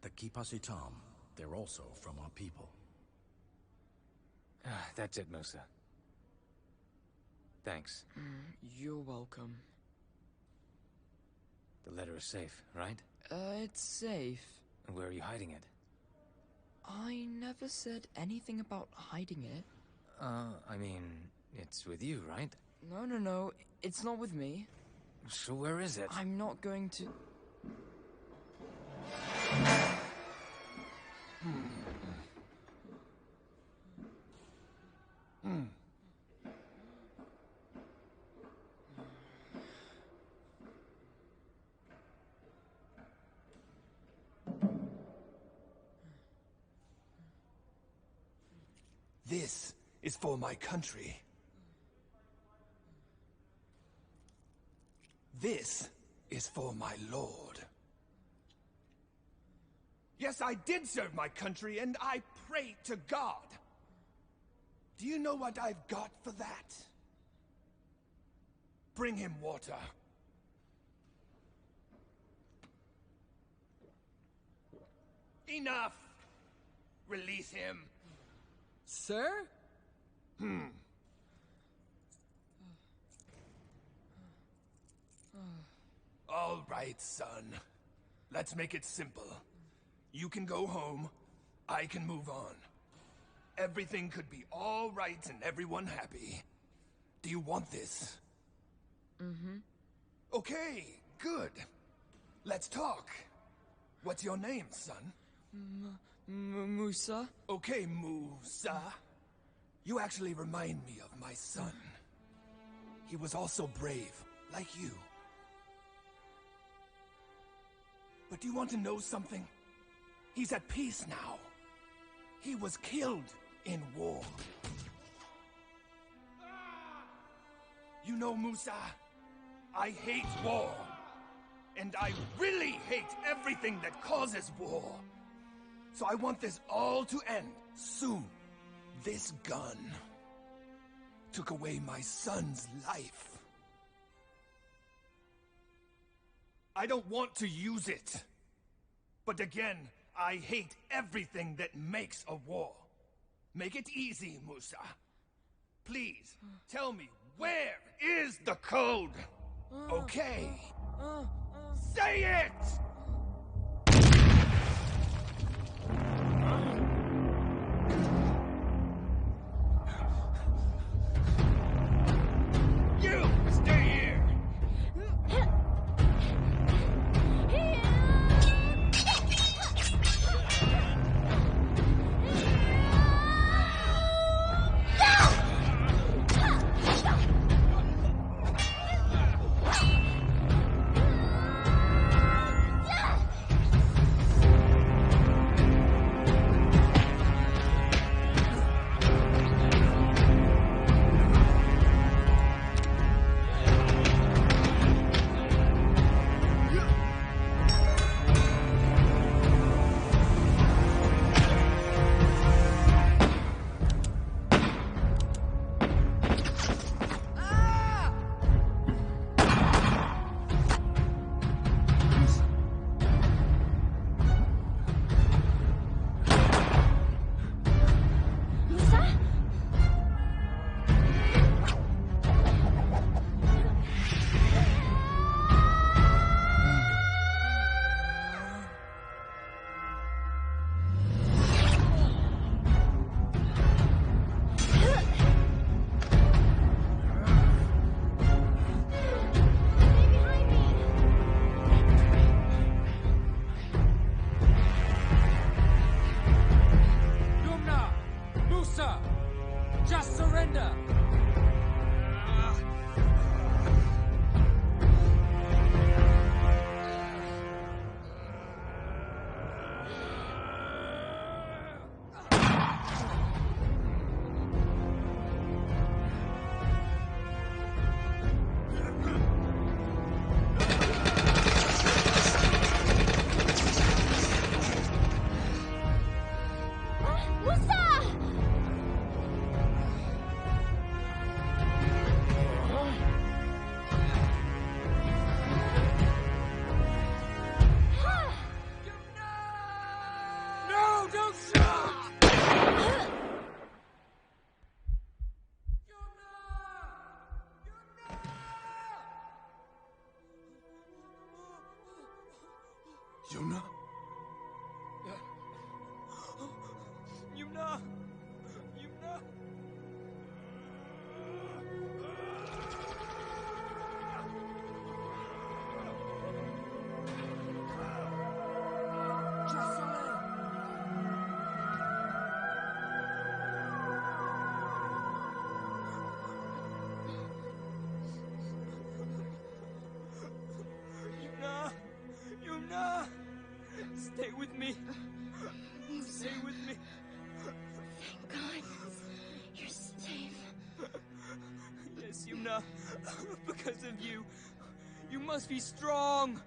Speaker 15: The Kipasi Tom, they're also from our people.
Speaker 12: That's it, Musa. Thanks.
Speaker 3: You're welcome.
Speaker 12: The letter is safe, right?
Speaker 3: It's safe.
Speaker 12: Where are you hiding it?
Speaker 3: I never said anything about hiding it.
Speaker 12: I mean, it's with you, right?
Speaker 3: No. It's not with me.
Speaker 12: So where is it?
Speaker 3: I'm not going to...
Speaker 19: This is for my country. This is for my lord. Yes, I did serve my country, and I pray to God. Do you know what I've got for that? Bring him water. Enough! Release him.
Speaker 3: Sir?
Speaker 19: All right, son. Let's make it simple. You can go home, I can move on. Everything could be all right and everyone happy. Do you want this?
Speaker 3: Mm-hmm.
Speaker 19: Okay, good. Let's talk. What's your name, son?
Speaker 3: Musa?
Speaker 19: Okay, Musa. You actually remind me of my son. He was also brave, like you. But do you want to know something? He's at peace now. He was killed in war. You know, Musa, I hate war. And I really hate everything that causes war. So I want this all to end soon. This gun took away my son's life. I don't want to use it. But again, I hate everything that makes a war. Make it easy, Musa. Please, tell me, where is the code? Okay. Say it! You, stay here!
Speaker 13: Yumna?
Speaker 20: Yumna! Yumna! Yumna! Yumna! Stay with me. Stay with me.
Speaker 10: Thank God. You're safe.
Speaker 20: Yes, Yumna. Because of you. You must be strong.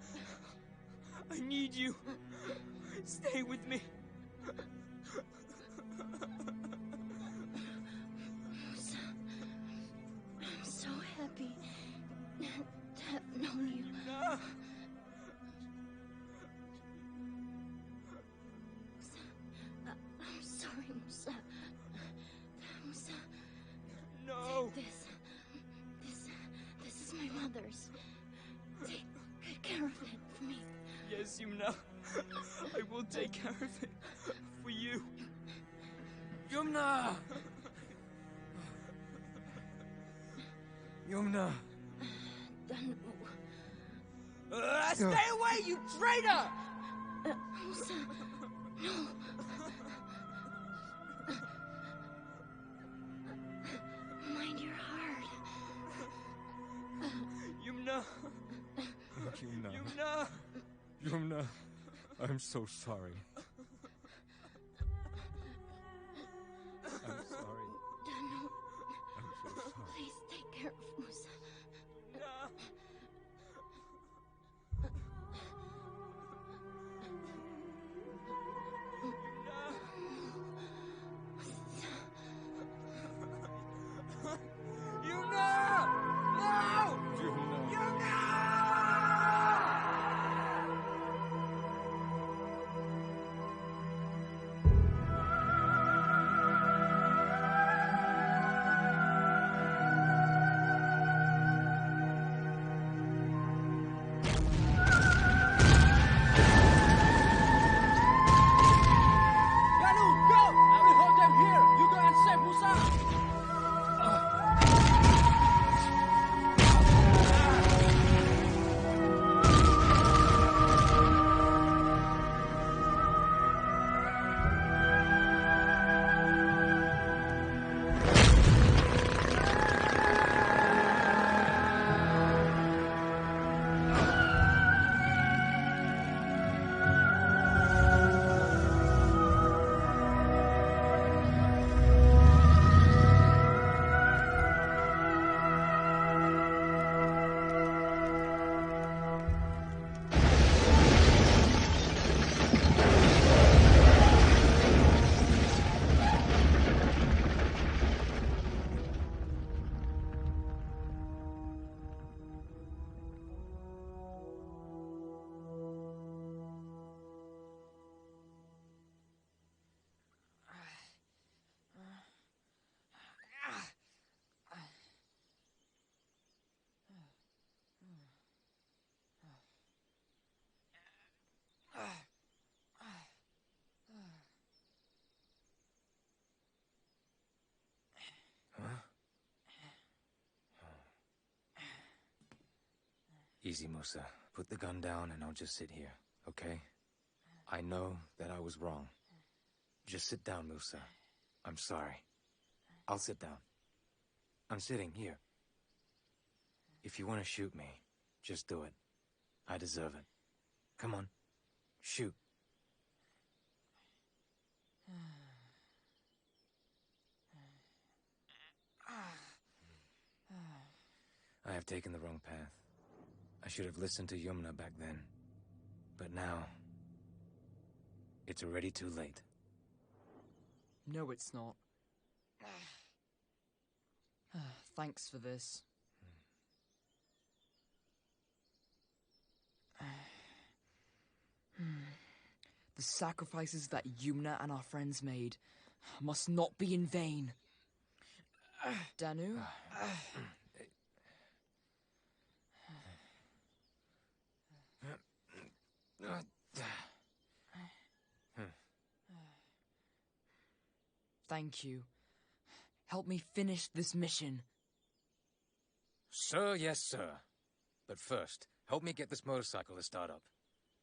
Speaker 20: I need you. Stay with me.
Speaker 10: Musa, I'm so happy to have known you.
Speaker 20: Yumna!
Speaker 10: I'm sorry, Musa. Musa.
Speaker 20: No.
Speaker 10: Take this is my mother's. Take good care of it for me.
Speaker 20: Yes, Yumna. I will take care of it. For you.
Speaker 13: Yumna! Yumna!
Speaker 10: Danu.
Speaker 20: Stay away, you traitor!
Speaker 10: Musa, no. Mind your heart.
Speaker 20: Yumna.
Speaker 13: Yumna.
Speaker 20: Yumna.
Speaker 13: Yumna, I'm so sorry. I'm sorry.
Speaker 10: Danu.
Speaker 13: I'm so sorry.
Speaker 10: Please take care of Musa.
Speaker 20: Yumna! No!
Speaker 13: Yumna!
Speaker 20: Danu, go! I will hold them here. You go and save Musa.
Speaker 12: Easy, Musa. Put the gun down and I'll just sit here, okay? I know that I was wrong. Just sit down, Musa. I'm sorry. I'll sit down. I'm sitting here. If you want to shoot me, just do it. I deserve it. Come on. Shoot. I have taken the wrong path. I should have listened to Yumna back then. But now, it's already too late.
Speaker 3: No, it's not. Thanks for this. The sacrifices that Yumna and our friends made must not be in vain. Danu? Thank you. Help me finish this mission.
Speaker 12: Sir, yes, sir. But first, help me get this motorcycle to start up.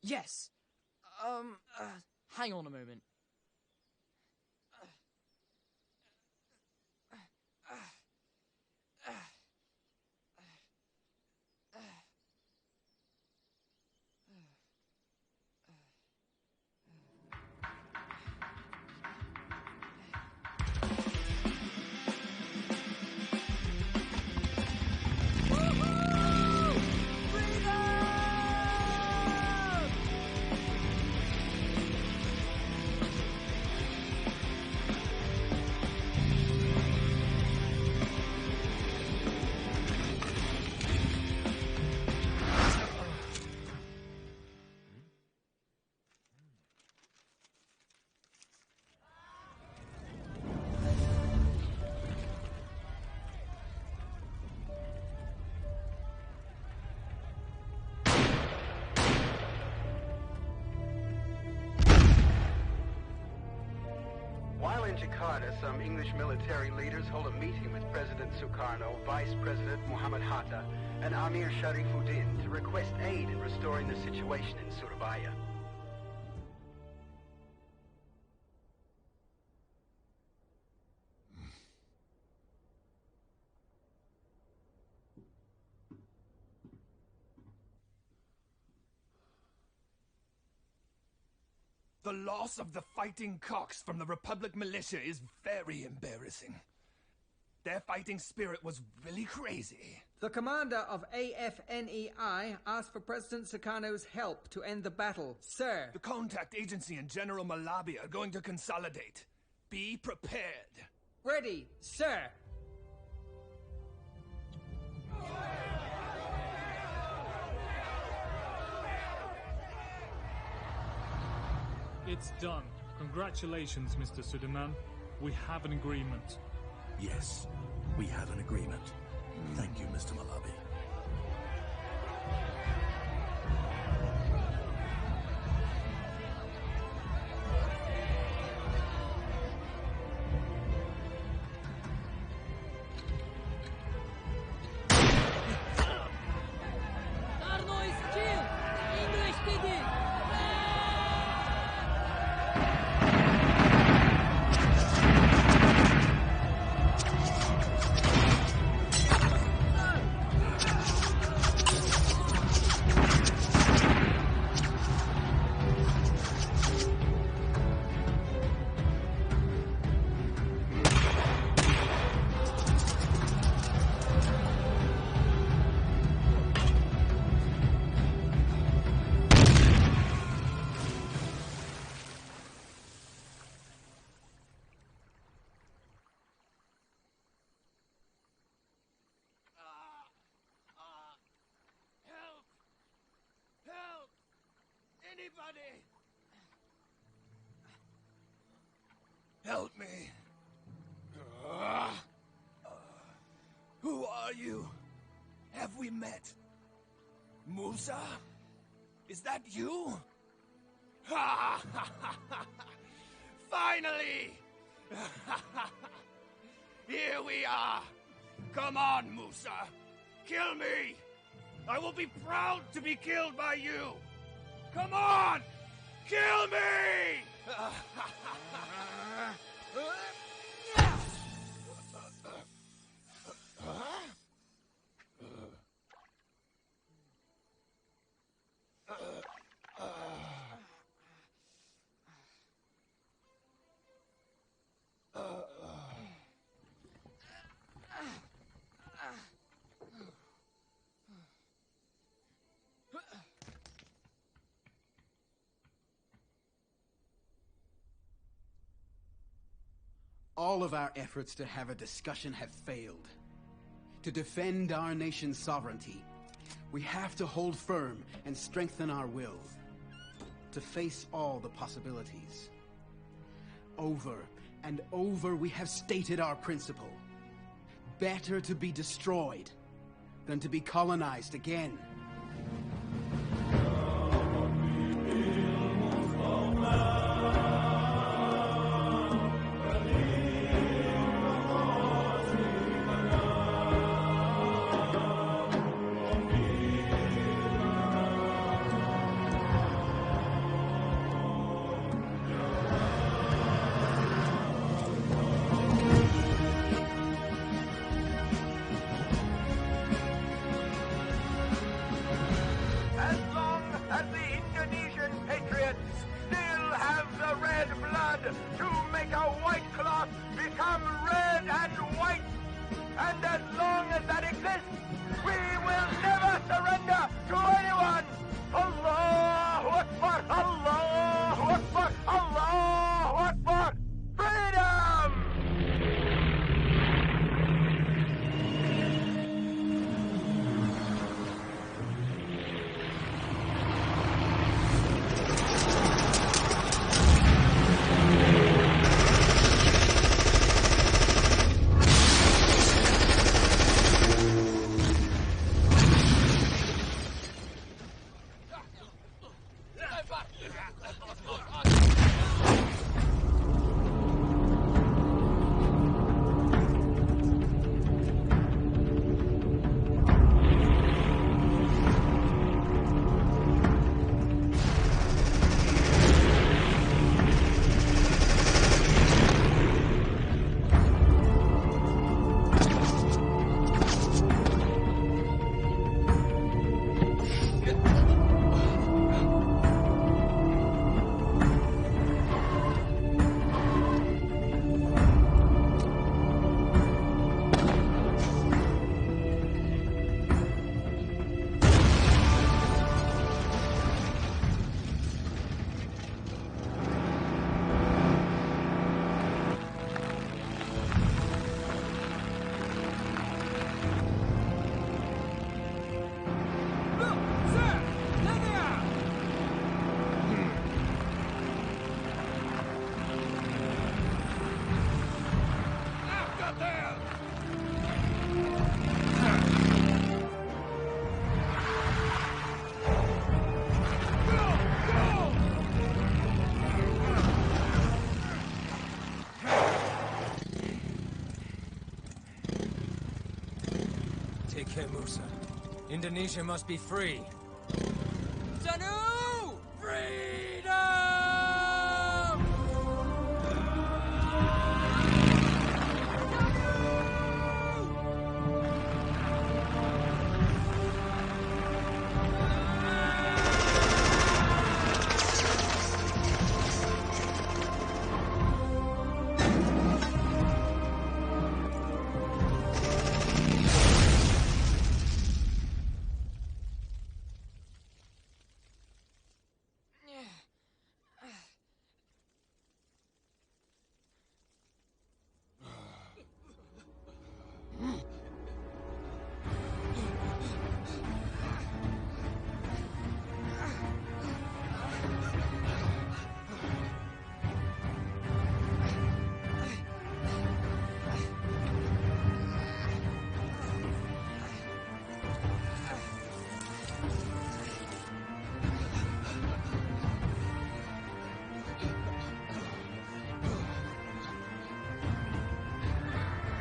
Speaker 3: Yes. Hang on a moment.
Speaker 6: While in Jakarta, some English military leaders hold a meeting with President Sukarno, Vice President Muhammad Hatta, and Amir Sharifuddin to request aid in restoring the situation in Surabaya.
Speaker 19: The loss of the fighting cocks from the Republic militia is very embarrassing. Their fighting spirit was really crazy.
Speaker 2: The commander of AFNEI asked for President Sukarno's help to end the battle, sir.
Speaker 19: The contact agency and General Malabi are going to consolidate. Be prepared.
Speaker 2: Ready, sir.
Speaker 18: It's done. Congratulations, Mr. Suleiman. We have an agreement.
Speaker 15: Yes, we have an agreement. Thank you, Mr. Malabi.
Speaker 14: Carno is killed! English did it!
Speaker 19: Anybody! Help me. Who are you? Have we met? Musa? Is that you? Ha! Finally! Here we are. Come on, Musa. Kill me. I will be proud to be killed by you. Come on! Kill me!
Speaker 11: All of our efforts to have a discussion have failed. To defend our nation's sovereignty, we have to hold firm and strengthen our will. To face all the possibilities. Over and over we have stated our principle. Better to be destroyed than to be colonized again.
Speaker 12: it, Musa. Indonesia must be free.
Speaker 20: Tanu! Freedom!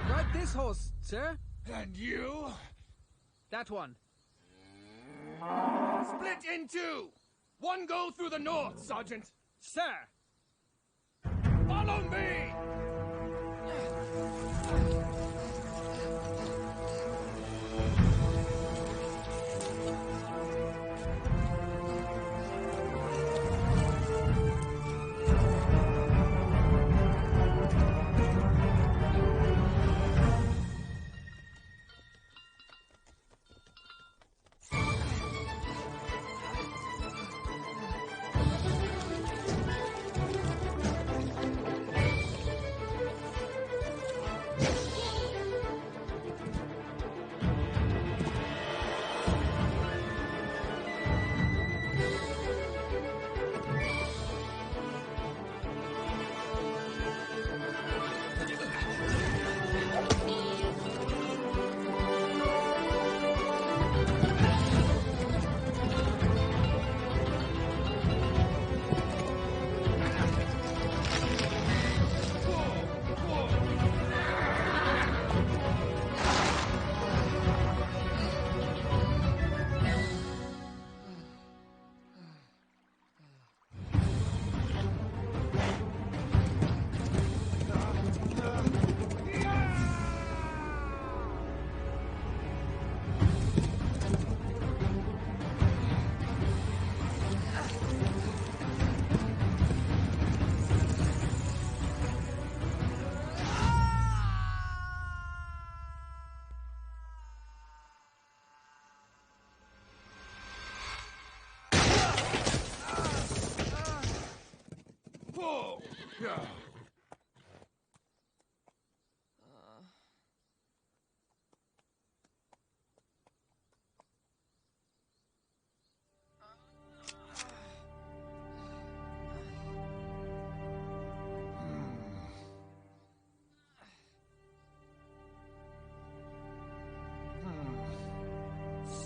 Speaker 2: Ride this horse, sir.
Speaker 19: And you?
Speaker 2: That one.
Speaker 19: Split in two! One go through the north, Sergeant!
Speaker 2: Sir!
Speaker 19: Follow me!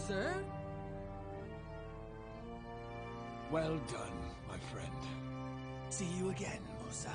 Speaker 2: Sir?
Speaker 19: Well done, my friend. See you again, Musa.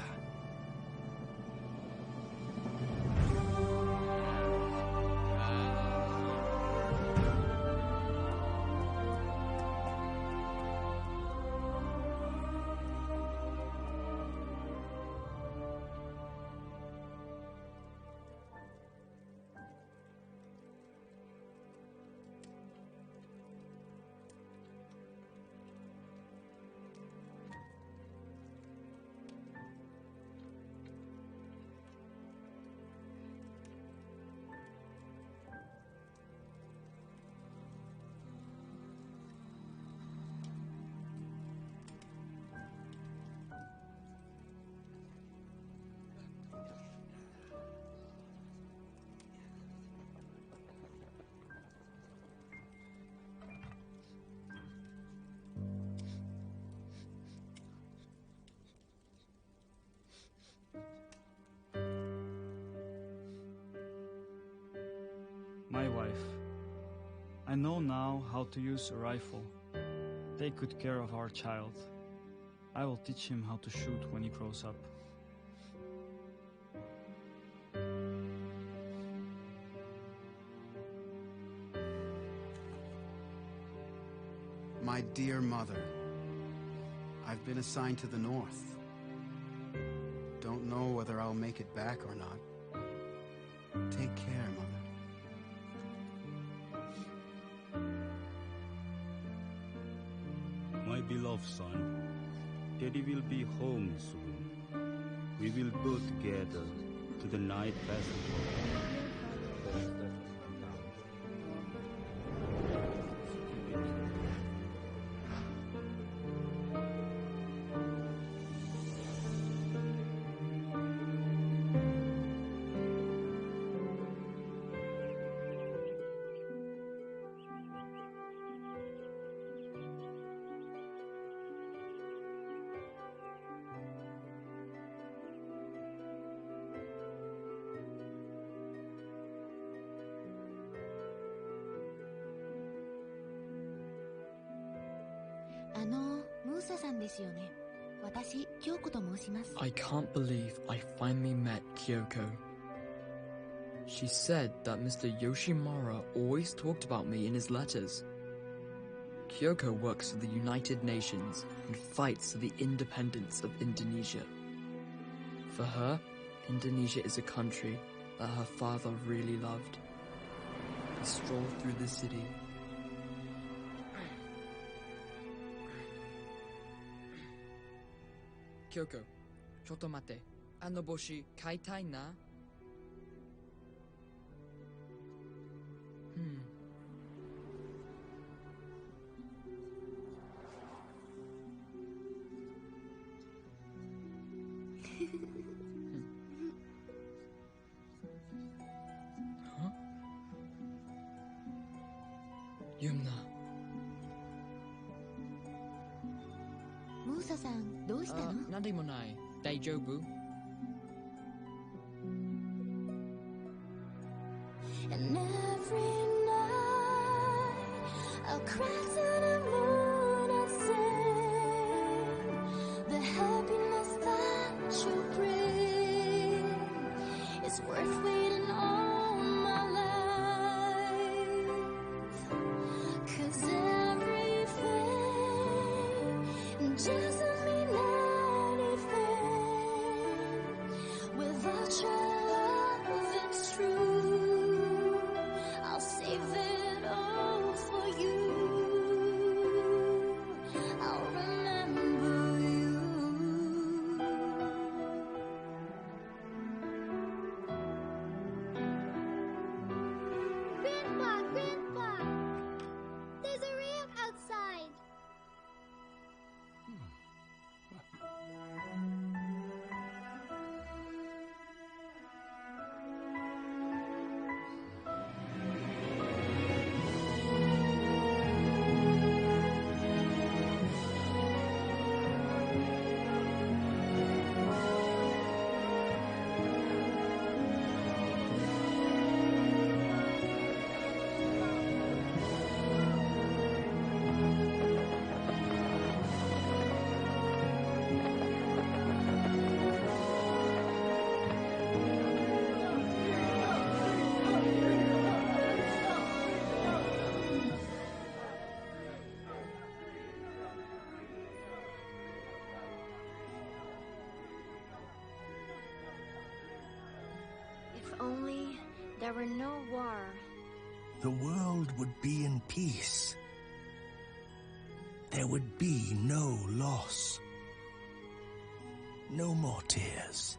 Speaker 4: My wife. I know now how to use a rifle. Take good care of our child. I will teach him how to shoot when he grows up.
Speaker 11: My dear mother, I've been assigned to the north. Don't know whether I'll make it back or not. Take care, mother.
Speaker 5: My beloved son, Daddy will be home soon. We will go together to the night festival.
Speaker 3: I can't believe I finally met Kyoko. She said that Mr. Yoshimura always talked about me in his letters. Kyoko works for the United Nations and fights for the independence of Indonesia. For her, Indonesia is a country that her father really loved. We stroll through the city. Kyoko, chotto mate. Boshi kaitai na? Huh? Yumna.
Speaker 10: Musa-san, どうしたの?
Speaker 3: なんでもない。大丈夫?
Speaker 22: And every night I'll cry to the moon and sing the happiness that you bring is worth waiting all my life. 'Cause everything doesn't mean anything without your love. It's true. I'll save it all for you. I'll remember you.
Speaker 23: Grandpa, Grandpa! There's a ramp outside.
Speaker 10: If only there were no war.
Speaker 1: The world would be in peace. There would be no loss. No more tears.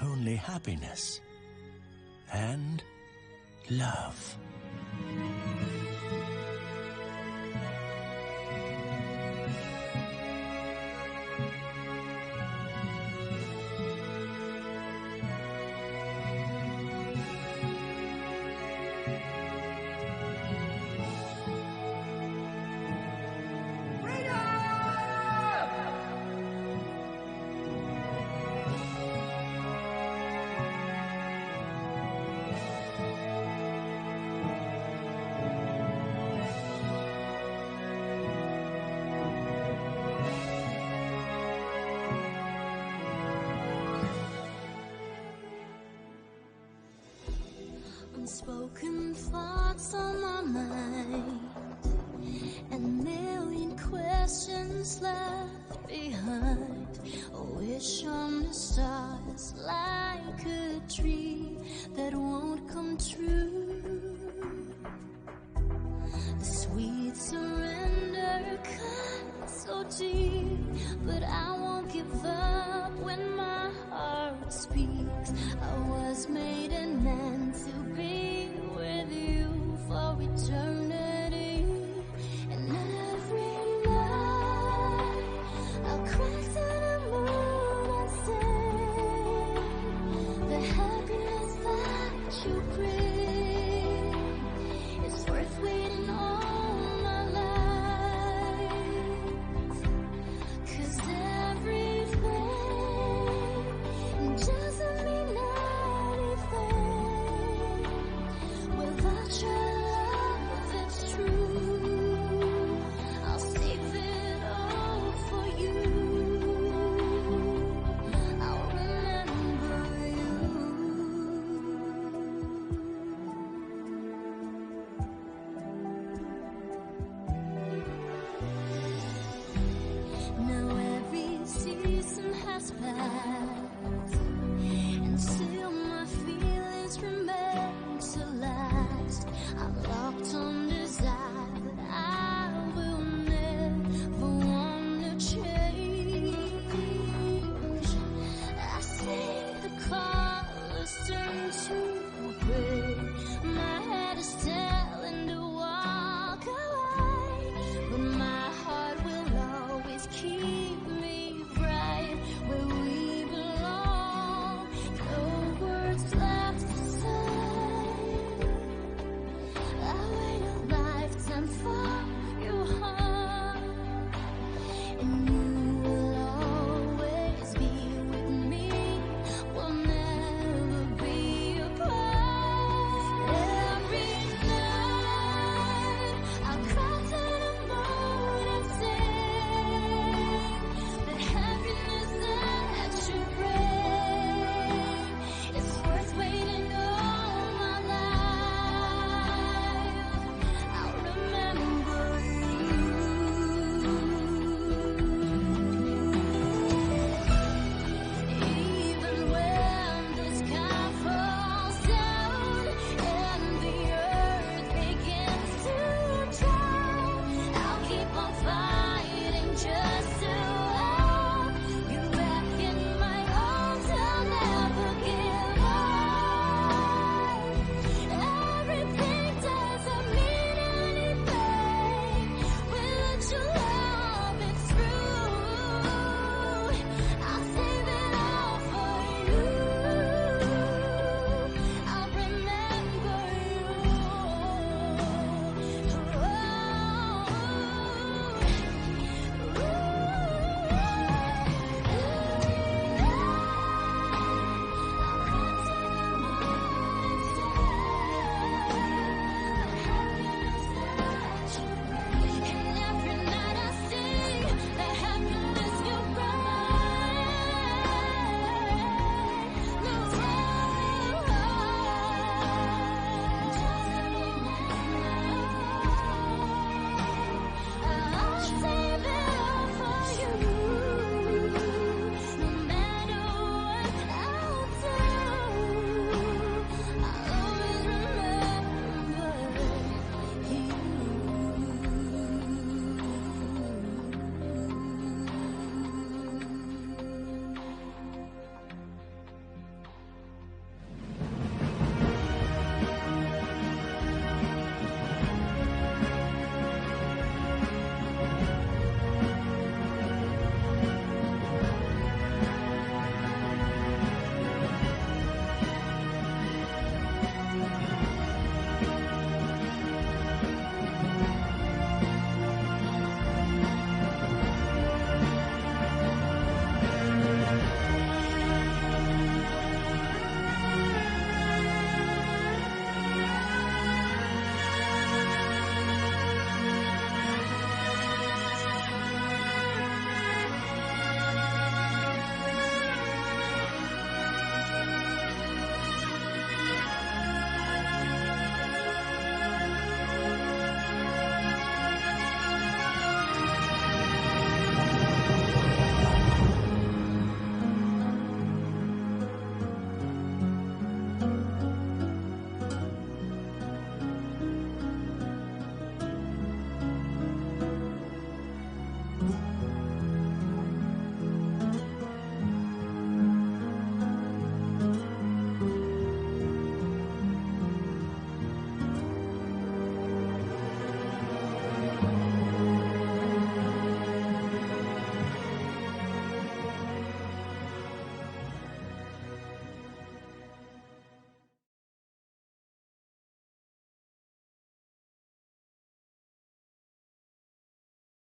Speaker 1: Only happiness. And love.